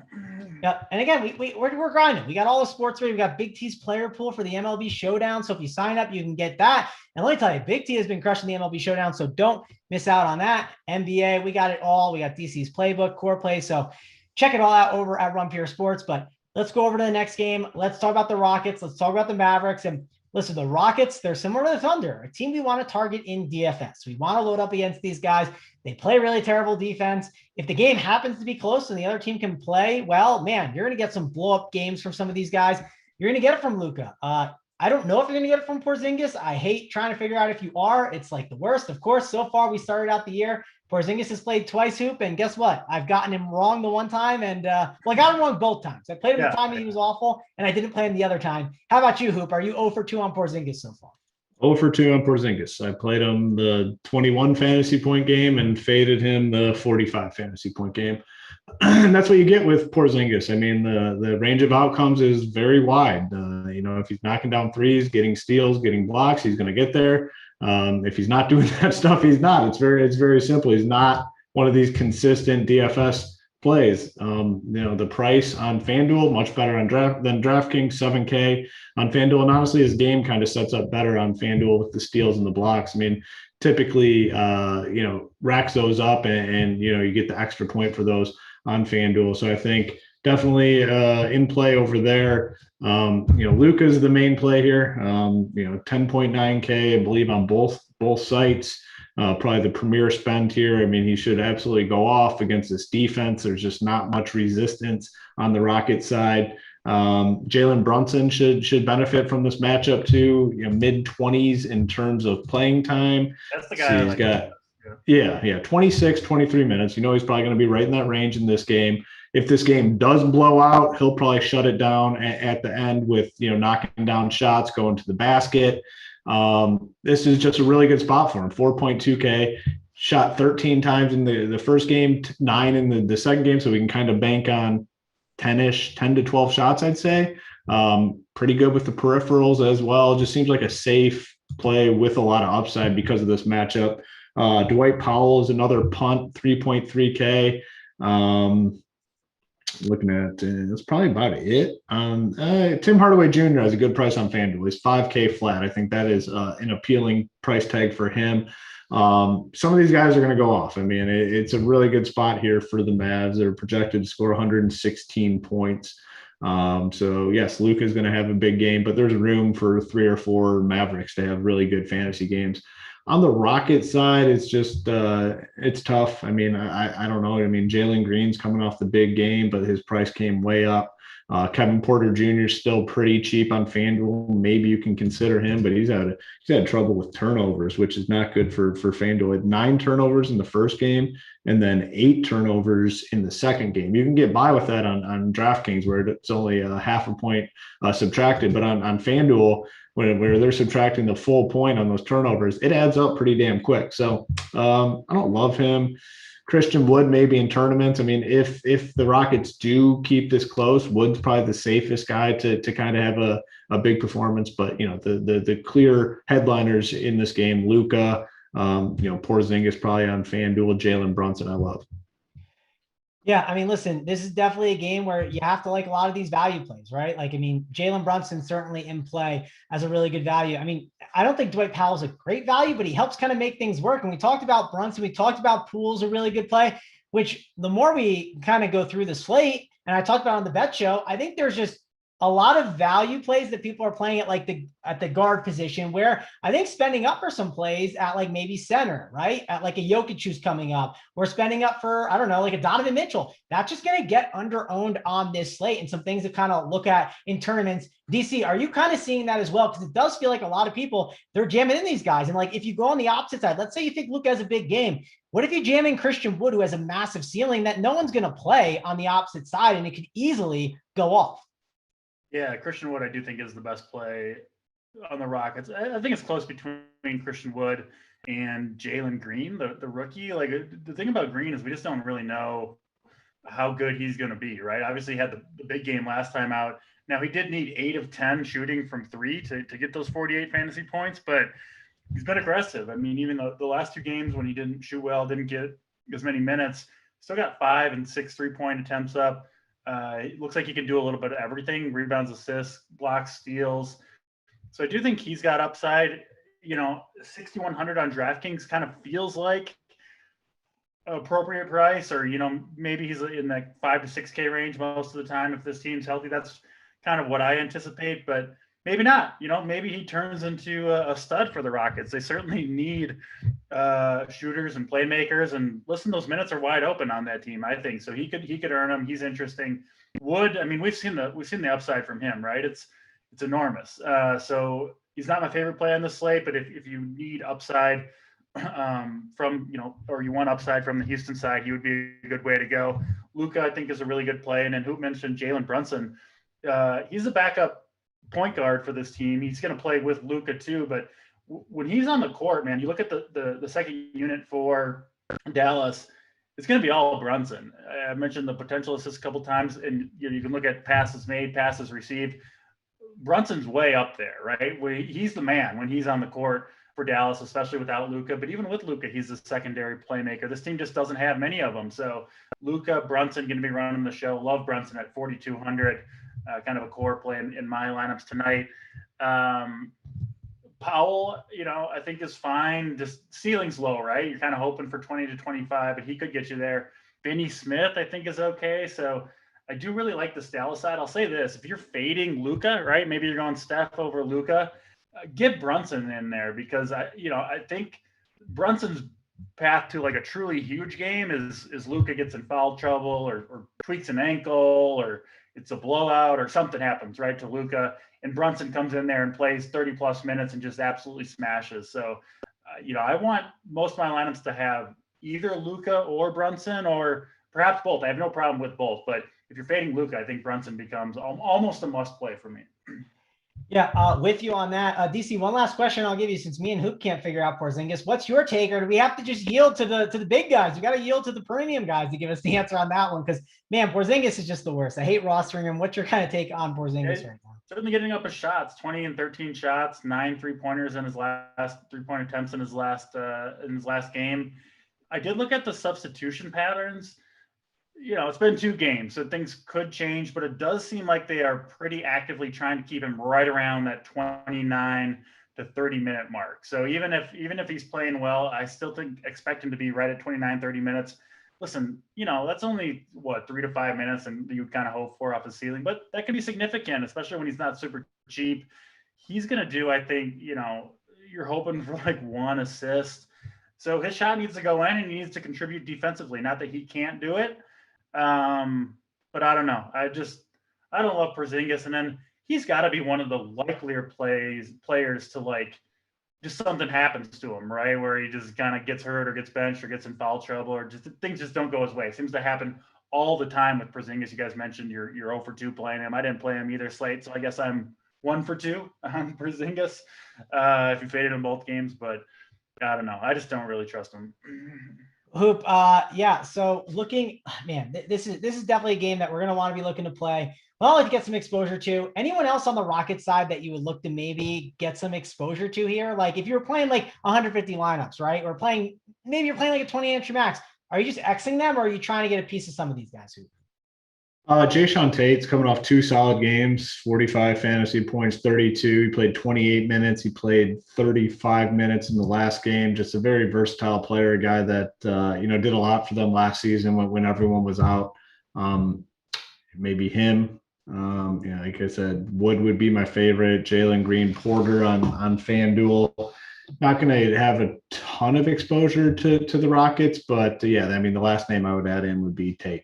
S1: Yeah, and again, we're grinding. We got all the sports ready. We got BigT's player pool for the MLB Showdown. So if you sign up, you can get that. And let me tell you, BigT has been crushing the MLB Showdown, so don't miss out on that. NBA, we got it all. We got DC's playbook, core play. So check it all out over at Run Pure Sports. But let's go over to the next game. Let's talk about the Rockets. Let's talk about the Mavericks. And listen, the Rockets, they're similar to the Thunder, a team we want to target in DFS. We want to load up against these guys. They play really terrible defense. If the game happens to be close and the other team can play, well, man, you're going to get some blow-up games from some of these guys. You're going to get it from Luka. I don't know if you're going to get it from Porzingis. I hate trying to figure out if you are. It's like the worst. Of course, so far we started out the year. Porzingis has played twice hoop, and guess what? I've gotten him wrong the one time, and I got him wrong both times. I played him the time that he was awful, and I didn't play him the other time. How about you, Hoop? Are you 0 for 2 on Porzingis so far?
S3: 0 for 2 on Porzingis. I played him the 21 fantasy point game and faded him the 45 fantasy point game. And that's what you get with Porzingis. I mean, the range of outcomes is very wide. If he's knocking down threes, getting steals, getting blocks, he's going to get there. If he's not doing that stuff, he's not. It's very simple. He's not one of these consistent DFS plays. The price on FanDuel much better than DraftKings, 7K on FanDuel, and honestly, his game kind of sets up better on FanDuel with the steals and the blocks. I mean, typically, racks those up, and you get the extra point for those on FanDuel. So I think definitely in play over there. Luka's the main play here. 10.9K, I believe, on both sites. Probably the premier spend here. I mean, he should absolutely go off against this defense. There's just not much resistance on the Rockets side. Jalen Brunson should benefit from this matchup too. Mid-20s in terms of playing time.
S2: That's the guy.
S3: He's got 26, 23 minutes. He's probably going to be right in that range in this game. If this game does blow out, he'll probably shut it down at the end with, knocking down shots, going to the basket. This is just a really good spot for him. 4.2K, shot 13 times in the first game, 9 in the second game. So we can kind of bank on 10 to 12 shots, I'd say. Pretty good with the peripherals as well. Just seems like a safe play with a lot of upside because of this matchup. Dwight Powell is another punt, 3.3K. Looking at that's probably about it. Tim Hardaway Jr. has a good price on FanDuel. He's 5K flat. I think that is an appealing price tag for him. Some of these guys are going to go off. I mean, it's a really good spot here for the Mavs. They're projected to score 116 points. So yes, Luka is going to have a big game, but there's room for 3 or 4 Mavericks to have really good fantasy games. On the Rocket side, it's just it's tough. I mean, I don't know. I mean, Jalen Green's coming off the big game, but his price came way up. Kevin Porter Jr. is still pretty cheap on FanDuel. Maybe you can consider him, but he's had trouble with turnovers, which is not good for FanDuel. Had 9 turnovers in the first game and then 8 turnovers in the second game. You can get by with that on DraftKings, where it's only a half a point subtracted, but on FanDuel, where they're subtracting the full point on those turnovers, it adds up pretty damn quick. So I don't love him. Christian Wood maybe in tournaments. I mean, if the Rockets do keep this close, Wood's probably the safest guy to kind of have a big performance. But the clear headliners in this game, Luka, Porzingis probably on FanDuel, Jalen Brunson, I love.
S1: Yeah, I mean, listen, this is definitely a game where you have to like a lot of these value plays, right? Like, I mean, Jalen Brunson certainly in play as a really good value. I mean, I don't think Dwight Powell's a great value, but he helps kind of make things work. And we talked about Brunson, we talked about Poole's a really good play, which the more we kind of go through the slate, and I talked about on the bet show, I think there's just a lot of value plays that people are playing at the guard position, where I think spending up for some plays at like maybe center, right? At like a Jokic who's coming up, or spending up for, I don't know, like a Donovan Mitchell. That's just going to get under-owned on this slate, and some things to kind of look at in tournaments. DC, are you kind of seeing that as well? Because it does feel like a lot of people, they're jamming in these guys. And like, if you go on the opposite side, let's say you think Luka has a big game. What if you jam in Christian Wood, who has a massive ceiling that no one's going to play on the opposite side, and it could easily go off?
S2: Yeah, Christian Wood, I do think, is the best play on the Rockets. I think it's close between Christian Wood and Jalen Green, the rookie. Like, the thing about Green is we just don't really know how good he's going to be, right? Obviously, he had the big game last time out. Now, he did need 8 of 10 shooting from 3 to get those 48 fantasy points, but he's been aggressive. I mean, even the last 2 games when he didn't shoot well, didn't get as many minutes, still got 5 and 6 3-point attempts up. It looks like he can do a little bit of everything: rebounds, assists, blocks, steals. So I do think he's got upside. 6,100 on DraftKings kind of feels like appropriate price, or maybe he's in that 5 to 6K range most of the time if this team's healthy. That's kind of what I anticipate, but maybe not. Maybe he turns into a stud for the Rockets. They certainly need shooters and playmakers, and listen, those minutes are wide open on that team, I think. So he could earn them. He's interesting. Wood, I mean, we've seen the upside from him, right? It's it's enormous. So he's not my favorite play on the slate, but if you need upside from, or you want upside from the Houston side, he would be a good way to go. Luka, I think, is a really good play. And then who mentioned Jalen Brunson? He's a backup point guard for this team. He's going to play with Luka too, but when he's on the court, man, you look at the second unit for Dallas, it's going to be all Brunson. I mentioned the potential assists a couple times, and you can look at passes made, passes received. Brunson's way up there, right? He's the man when he's on the court for Dallas, especially without Luka. But even with Luka, he's a secondary playmaker. This team just doesn't have many of them. So Luka, Brunson going to be running the show. Love Brunson at 4,200, kind of a core play in my lineups tonight. Powell, I think is fine. Just ceiling's low, right? You're kind of hoping for 20 to 25, but he could get you there. Benny Smith, I think, is okay. So I do really like the Dallas side. I'll say this: if you're fading Luka, right? Maybe you're going Steph over Luka. Get Brunson in there, because I think Brunson's path to like a truly huge game is Luka gets in foul trouble or tweaks an ankle or it's a blowout or something happens, right, to Luka, and Brunson comes in there and plays 30 plus minutes and just absolutely smashes. So, I want most of my lineups to have either Luka or Brunson, or perhaps both. I have no problem with both, but if you're fading Luka, I think Brunson becomes almost a must play for me.
S1: Yeah, with you on that. DC, one last question I'll give you, since me and Hoop can't figure out Porzingis. What's your take, or do we have to just yield to the big guys? We got to yield to the premium guys to give us the answer on that one, because, man, Porzingis is just the worst. I hate rostering him. What's your kind of take on Porzingis right now?
S2: Certainly getting up his shots, 20 and 13 shots, 9 3-pointers in his last 3-point attempts in his last game. I did look at the substitution patterns. It's been 2 games, so things could change, but it does seem like they are pretty actively trying to keep him right around that 29 to 30 minute mark. So even if he's playing well, I still expect him to be right at 29, 30 minutes. Listen, that's only 3 to 5 minutes, and you kind of hope for off his ceiling, but that can be significant, especially when he's not super cheap. He's going to do, I think, you're hoping for like 1 assist. So his shot needs to go in, and he needs to contribute defensively. Not that he can't do it. But I don't know. I don't love Porzingis, and then he's got to be one of the likelier players to like just something happens to him, right? Where he just kind of gets hurt or gets benched or gets in foul trouble, or just things just don't go his way. It seems to happen all the time with Porzingis. You guys mentioned you're 0 for 2 playing him. I didn't play him either slate, so I guess I'm 1 for 2 on Porzingis if you faded in both games. But I don't know. I just don't really trust him.
S1: Hoop, yeah. So looking, man, this is definitely a game that we're gonna want to be looking to play. Well, to get some exposure to. Anyone else on the Rocket side that you would look to maybe get some exposure to here? Like if you're playing like 150 lineups, right? Or maybe you're playing like a 20 entry max. Are you just Xing them, or are you trying to get a piece of some of these guys? Hoop?
S3: Jayshawn Tate's coming off 2 solid games, 45 fantasy points, 32. He played 28 minutes. He played 35 minutes in the last game. Just a very versatile player, a guy that, did a lot for them last season when everyone was out. Maybe him. Like I said, Wood would be my favorite. Jalen Green, Porter on FanDuel. Not going to have a ton of exposure to the Rockets, but the last name I would add in would be Tate.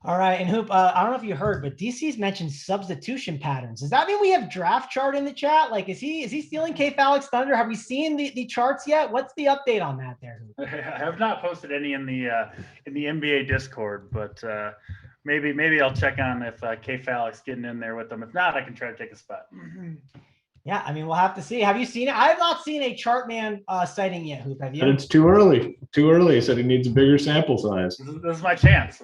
S1: All right, and Hoop, I don't know if you heard, but DC's mentioned substitution patterns. Does that mean we have draft chart in the chat? Like, is he stealing K-Falix thunder? Have we seen the charts yet? What's the update on that there, Hoop?
S2: I have not posted any in the NBA Discord, but maybe I'll check on if K-Falix getting in there with them. If not, I can try to take a spot.
S1: Yeah, I mean, we'll have to see. Have you seen it? I have not seen a Chartman sighting yet, Hoop. Have you?
S3: But it's too early. He said he needs a bigger sample size.
S2: This is my chance.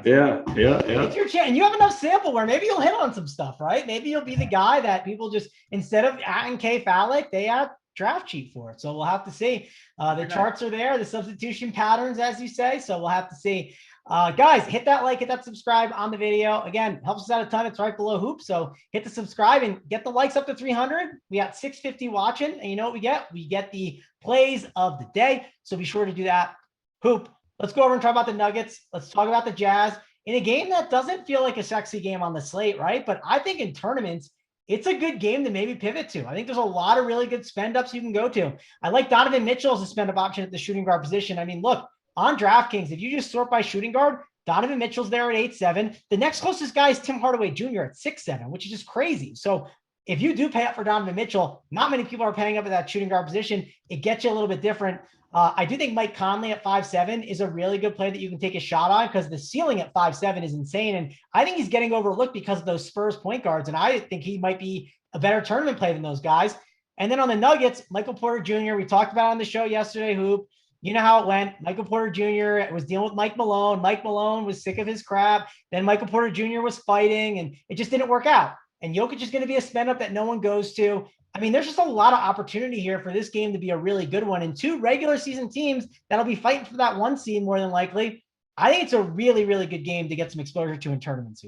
S3: Yeah.
S1: It's your chance. And you have enough sample where maybe you'll hit on some stuff, right? Maybe you'll be the guy that people just, instead of adding K-Falix, they add draft cheat for it. So we'll have to see. The charts are there, the substitution patterns, as you say. So we'll have to see. Guys, hit that like, hit that subscribe on the video. Again, helps us out a ton. It's right below Hoop. So hit the subscribe and get the likes up to 300. We got 650 watching. And you know what we get? We get the plays of the day. So be sure to do that. Hoop, let's go over and talk about the Nuggets. Let's talk about the Jazz in a game that doesn't feel like a sexy game on the slate, right? But I think in tournaments, it's a good game to maybe pivot to. I think there's a lot of really good spend ups you can go to. I like Donovan Mitchell as a spend up option at the shooting guard position. I mean, look, on DraftKings, if you just sort by shooting guard, Donovan Mitchell's there at 8.7. The next closest guy is Tim Hardaway Jr. at 6.7, which is just crazy. So if you do pay up for Donovan Mitchell, not many people are paying up at that shooting guard position. It gets you a little bit different. I do think Mike Conley at 5.7 is a really good play that you can take a shot on because the ceiling at 5.7 is insane. And I think he's getting overlooked because of those Spurs point guards. And I think he might be a better tournament play than those guys. And then on the Nuggets, Michael Porter Jr., we talked about on the show yesterday, Hoop. You know how it went. Michael Porter Jr. was dealing with Mike Malone. Mike Malone was sick of his crap. Then Michael Porter Jr. was fighting, and it just didn't work out. And Jokic is going to be a spend up that no one goes to. I mean, there's just a lot of opportunity here for this game to be a really good one. And two regular season teams that'll be fighting for that 1 seed more than likely. I think it's a really, really good game to get some exposure to in tournaments.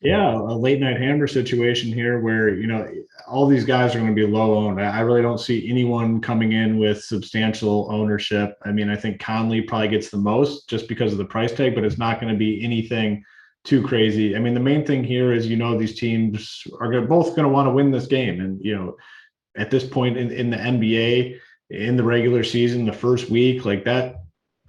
S3: Yeah, a late night hammer situation here where, you know, all these guys are going to be low owned. I really don't see anyone coming in with substantial ownership. I mean, I think Conley probably gets the most just because of the price tag, but it's not going to be anything too crazy. I mean, the main thing here is, you know, these teams are both going to want to win this game. And, you know, at this point in the NBA, in the regular season, the first week, like that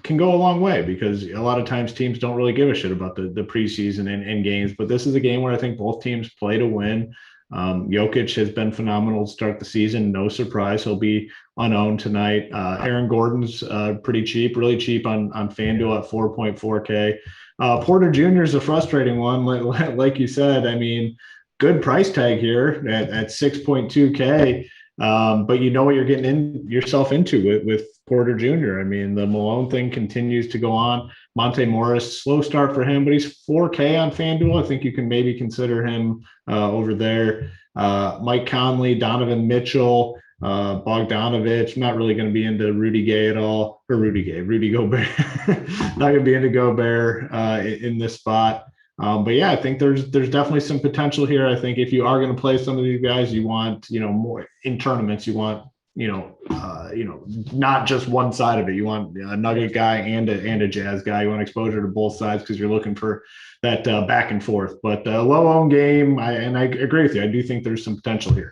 S3: can go a long way because a lot of times teams don't really give a shit about the preseason and games. But this is a game where I think both teams play to win. Jokic has been phenomenal to start the season. No surprise. He'll be unowned tonight. Aaron Gordon's pretty cheap, really cheap on FanDuel at 4.4K. Porter Jr. is a frustrating one. Like you said, I mean, good price tag here at 6.2K. But you know what you're getting yourself into with Porter Jr. I mean, the Malone thing continues to go on. Monte Morris, slow start for him, but he's 4K on FanDuel. I think you can maybe consider him over there. Mike Conley, Donovan Mitchell, Bogdanovich. I'm not really going to be into Rudy Gobert. Not going to be into Gobert in this spot. But yeah, I think there's definitely some potential here. I think if you are going to play some of these guys, you want, you know, more in tournaments, you want, not just one side of it. You want a Nugget guy and a Jazz guy. You want exposure to both sides because you're looking for that back and forth. But low owned game, I agree with you. I do think there's some potential here.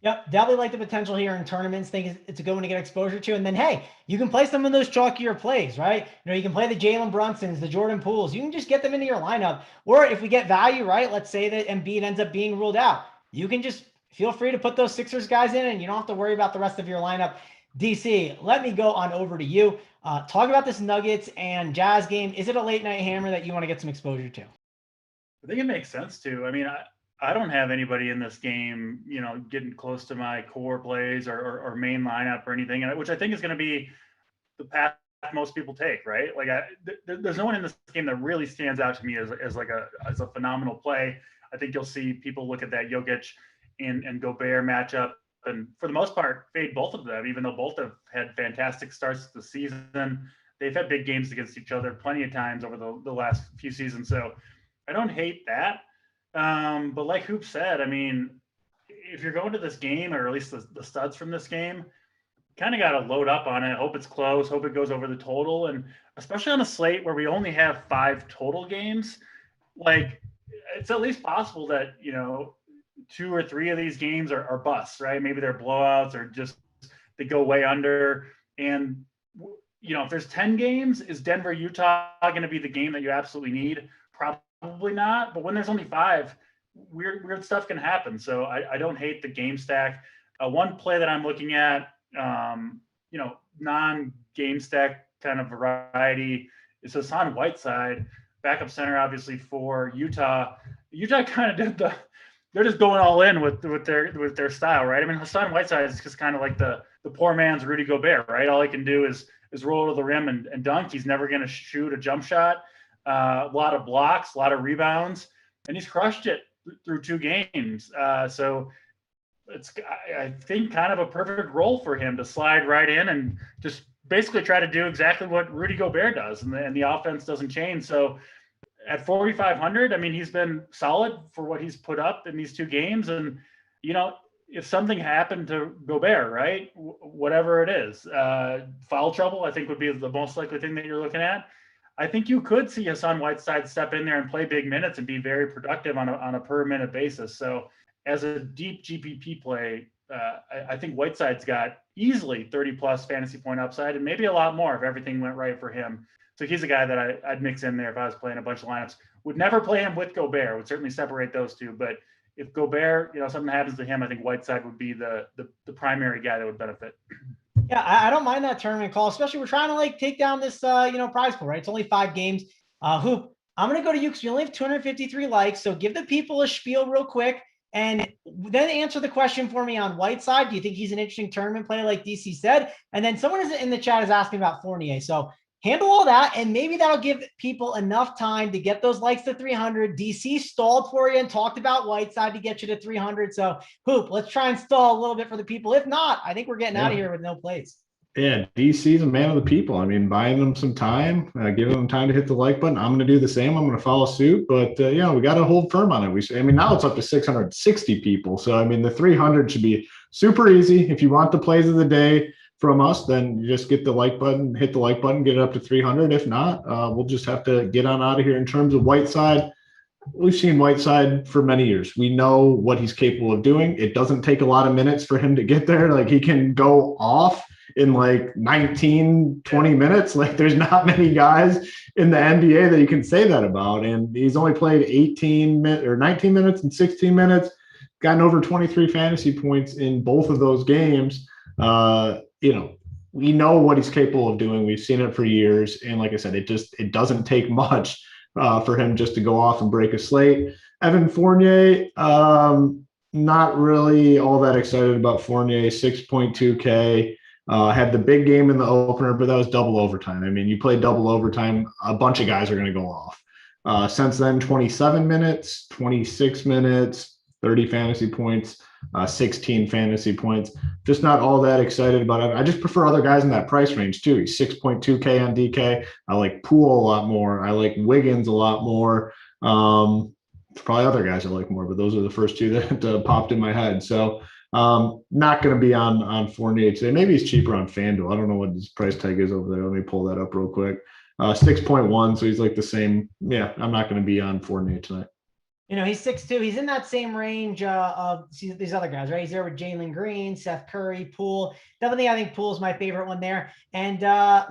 S1: Yep, definitely like the potential here in tournaments. Think it's a good one to get exposure to. And then, hey, you can play some of those chalkier plays, right? You know, you can play the Jalen Brunsons, the Jordan Pooles. You can just get them into your lineup. Or if we get value, right, let's say that Embiid ends up being ruled out. You can just feel free to put those Sixers guys in, and you don't have to worry about the rest of your lineup. DC, let me go on over to you. Talk about this Nuggets and Jazz game. Is it a late night hammer that you want to get some exposure to?
S2: I think it makes sense to. I mean, I don't have anybody in this game, you know, getting close to my core plays or main lineup or anything, which I think is going to be the path most people take, right? Like, there's no one in this game that really stands out to me as a phenomenal play. I think you'll see people look at that Jokic and Gobert matchup, and for the most part, fade both of them, even though both have had fantastic starts to the season. They've had big games against each other plenty of times over the last few seasons, so I don't hate that. But like Hoop said, I mean, if you're going to this game, or at least the studs from this game, kind of got to load up on it. Hope it's close. Hope it goes over the total. And especially on a slate where we only have 5 total games, like, it's at least possible that, you know, 2 or 3 of these games are busts, right? Maybe they're blowouts or just they go way under. And, you know, if there's 10 games, is Denver, Utah going to be the game that you absolutely need? Probably not. But when there's only 5, weird stuff can happen. So I don't hate the game stack. One play that I'm looking at, non-game stack kind of variety is Hassan Whiteside, backup center, obviously, for Utah. Utah kind of did they're just going all in with their style, right? I mean, Hassan Whiteside is just kind of like the poor man's Rudy Gobert, right? All he can do is roll to the rim and dunk. He's never going to shoot a jump shot. A lot of blocks, a lot of rebounds, and he's crushed it through 2 games. So it's, I think, kind of a perfect role for him to slide right in and just basically try to do exactly what Rudy Gobert does, and the offense doesn't change. So at 4,500, I mean, he's been solid for what he's put up in these 2 games. And, you know, if something happened to Gobert, right, whatever it is, foul trouble, I think would be the most likely thing that you're looking at. I think you could see Hassan Whiteside step in there and play big minutes and be very productive on a per minute basis. So as a deep GPP play, I think Whiteside's got easily 30 plus fantasy point upside, and maybe a lot more if everything went right for him. So he's a guy that I'd mix in there if I was playing a bunch of lineups. Would never play him with Gobert. Would certainly separate those two. But if Gobert, something happens to him, I think Whiteside would be the primary guy that would benefit.
S1: Yeah, I don't mind that tournament call, especially we're trying to take down this prize pool, right? It's only 5 games. Hoop, I'm gonna go to you because we only have 253 likes. So give the people a spiel real quick, and then answer the question for me on Whiteside. Do you think he's an interesting tournament player, like DC said? And then someone in the chat is asking about Fournier. So handle all that, and maybe that'll give people enough time to get those likes to 300. DC stalled for you and talked about Whiteside to get you to 300. So, Hoop, let's try and stall a little bit for the people. If not, I think we're getting out of here with no plays.
S3: Yeah, DC's a man of the people. I mean, buying them some time, giving them time to hit the like button. I'm going to do the same. I'm going to follow suit. But, we got to hold firm on it. Now it's up to 660 people. So, the 300 should be super easy. If you want the plays of the day from us, then you just get the like button, hit the like button, get it up to 300. If not, we'll just have to get on out of here. In terms of Whiteside, we've seen Whiteside for many years. We know what he's capable of doing. It doesn't take a lot of minutes for him to get there. He can go off in 19, 20 minutes. There's not many guys in the NBA that you can say that about. And he's only played 19 minutes and 16 minutes, gotten over 23 fantasy points in both of those games. We know what he's capable of doing. We've seen it for years. And like I said, it doesn't take much for him just to go off and break a slate. Evan Fournier, not really all that excited about Fournier, 6.2K. Had the big game in the opener, but that was double overtime. You play double overtime, a bunch of guys are going to go off. Since then, 27 minutes, 26 minutes, 30 fantasy points, 16 fantasy points. Just not all that excited about it. I just prefer other guys in that price range too. He's 6.2K on DK. I like Poole a lot more. I like Wiggins a lot more. Probably other guys I like more, but those are the first two that popped in my head. So not going to be on Fournier today. Maybe he's cheaper on FanDuel. I don't know what his price tag is over there. Let me pull that up real quick. 6.1. So he's the same. Yeah, I'm not going to be on Fournier tonight.
S1: He's 6'2". He's in that same range of these other guys, right? He's there with Jalen Green, Seth Curry, Poole. Definitely, I think Poole's my favorite one there. And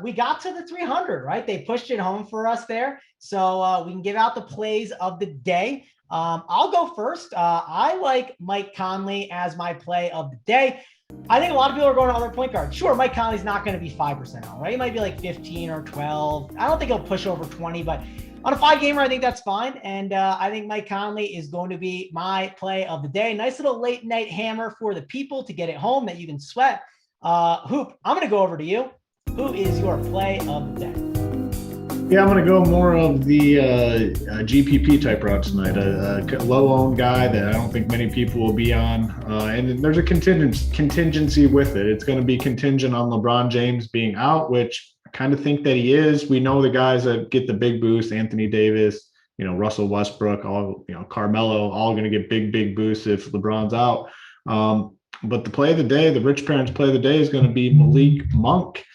S1: we got to the 300, right? They pushed it home for us there. So we can give out the plays of the day. I'll go first. I like Mike Conley as my play of the day. I think a lot of people are going to other point guards. Sure, Mike Conley's not going to be 5% on, right? He might be 15 or 12. I don't think he'll push over 20, but on a 5-gamer, I think that's fine. And I think Mike Conley is going to be my play of the day. Nice little late night hammer for the people to get it home that you can sweat. Hoop, I'm going to go over to you. Who is your play of the day?
S3: Yeah, I'm going to go more of the GPP type route tonight. A low-owned guy that I don't think many people will be on. And there's a contingency with it. It's going to be contingent on LeBron James being out, which I kind of think that he is. We know the guys that get the big boost, Anthony Davis, Russell Westbrook, Carmelo, all going to get big boosts if LeBron's out. But the play of the day, the rich parents play of the day is going to be Malik Monk.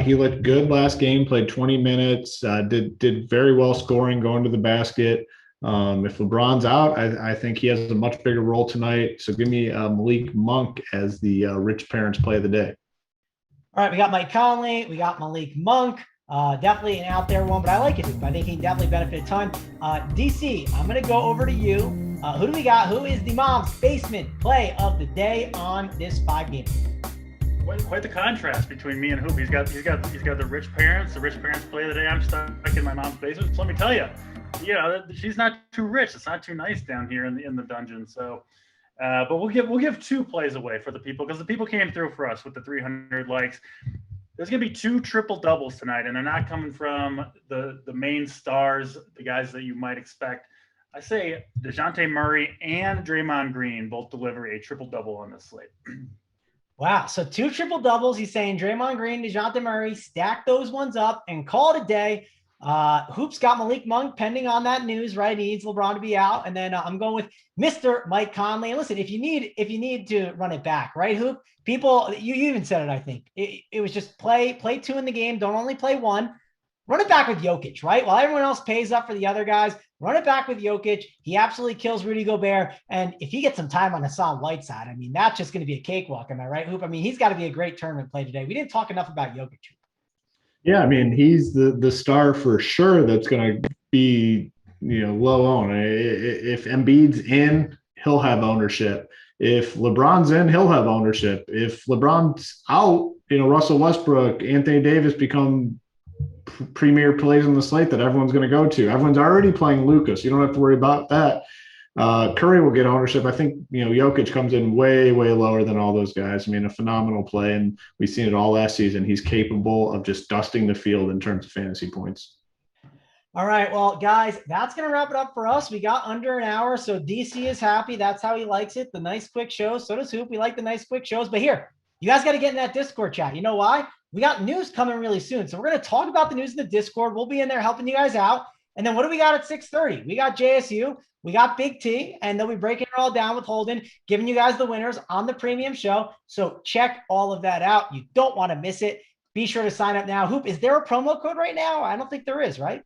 S3: He looked good last game, played 20 minutes, did very well scoring, going to the basket. If LeBron's out, I think he has a much bigger role tonight. So give me Malik Monk as the rich parents play of the day.
S1: All right, we got Mike Conley, we got Malik Monk. Definitely an out there one, but I like it. I think he definitely benefit a ton. DC, I'm going to go over to you. Who do we got? Who is the mom's basement play of the day on this 5-game?
S2: Quite the contrast between me and Hoop. He's got the rich parents play of the day. I'm stuck in my mom's basement. So let me tell you, she's not too rich. It's not too nice down here in the dungeon. So, but we'll give 2 plays away for the people because the people came through for us with the 300 likes. There's going to be 2 triple doubles tonight, and they're not coming from the main stars, the guys that you might expect. I say DeJounte Murray and Draymond Green both deliver a triple double on this slate.
S1: Wow. So 2 triple doubles. He's saying Draymond Green, DeJounte Murray, stack those ones up and call it a day. Hoop's got Malik Monk pending on that news, right? He needs LeBron to be out. And then I'm going with Mr. Mike Conley. And listen, if you need to run it back, right, Hoop? People, you even said it, I think. It was just play 2 in the game. Don't only play 1. Run it back with Jokic, right? While everyone else pays up for the other guys, run it back with Jokic. He absolutely kills Rudy Gobert. And if he gets some time on Hassan Whiteside, that's just going to be a cakewalk. Am I right, Hoop? He's got to be a great tournament play today. We didn't talk enough about Jokic.
S3: Yeah, I mean, he's the star for sure that's going to be, low owned. If Embiid's in, he'll have ownership. If LeBron's in, he'll have ownership. If LeBron's out, Russell Westbrook, Anthony Davis become premier plays on the slate that everyone's going to go to. Everyone's already playing Lucas. You don't have to worry about that. Curry will get ownership. I think, Jokic comes in way, way lower than all those guys. I mean, a phenomenal play, and we've seen it all last season. He's capable of just dusting the field in terms of fantasy points.
S1: All right, well, guys, that's going to wrap it up for us. We got under an hour, so DC is happy. That's how he likes it, the nice quick shows. So does Hoop. We like the nice quick shows. But here, you guys got to get in that Discord chat. You know why? We got news coming really soon. So we're going to talk about the news in the Discord. We'll be in there helping you guys out. And then what do we got at 6:30? We got JSU, we got BigT, and they'll be breaking it all down with Holden, giving you guys the winners on the premium show. So check all of that out. You don't want to miss it. Be sure to sign up now. Hoop, is there a promo code right now? I don't think there is, right?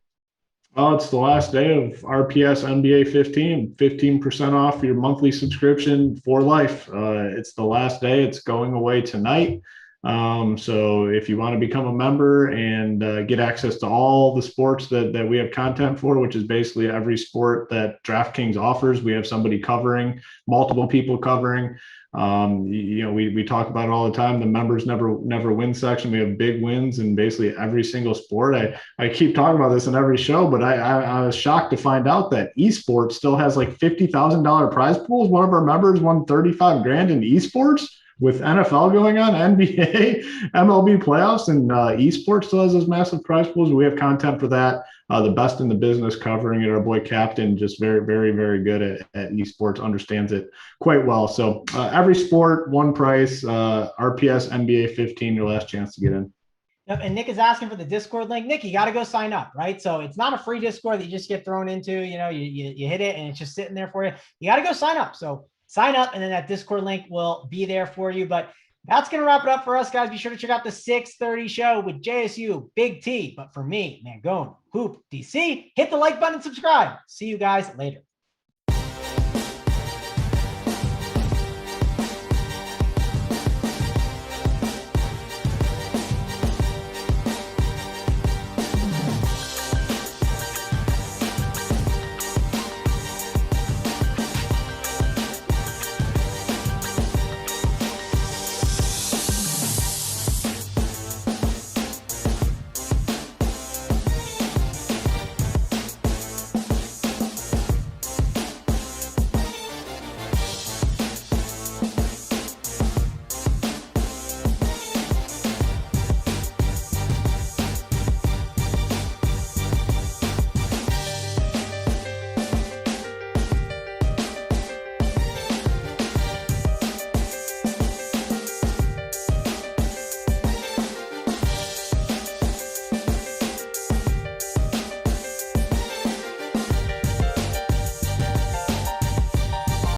S3: Oh, it's the last day of RPS NBA 15% off your monthly subscription for life. It's the last day. It's going away tonight. So if you want to become a member and get access to all the sports that we have content for, which is basically every sport that DraftKings offers, we have somebody covering, multiple people covering. We talk about it all the time. The members never win section. We have big wins in basically every single sport. I keep talking about this in every show, but I was shocked to find out that esports still has like $50,000 prize pools. One of our members won 35 grand in esports. With NFL going on, NBA, MLB playoffs, and esports still has those massive prize pools. We have content for that. The best in the business covering it. Our boy Captain, just very, very, very good at esports, understands it quite well. So every sport, one price, RPS NBA 15, your last chance to get in.
S1: Yep, and Nick is asking for the Discord link. Nick, you got to go sign up, right? So it's not a free Discord that you just get thrown into. You hit it and it's just sitting there for you. You got to go sign up. So sign up, and then that Discord link will be there for you. But that's going to wrap it up for us, guys. Be sure to check out the 6:30 show with JSU, Big T. But for me, Mangone, Hoop, DC, hit the like button and subscribe. See you guys later.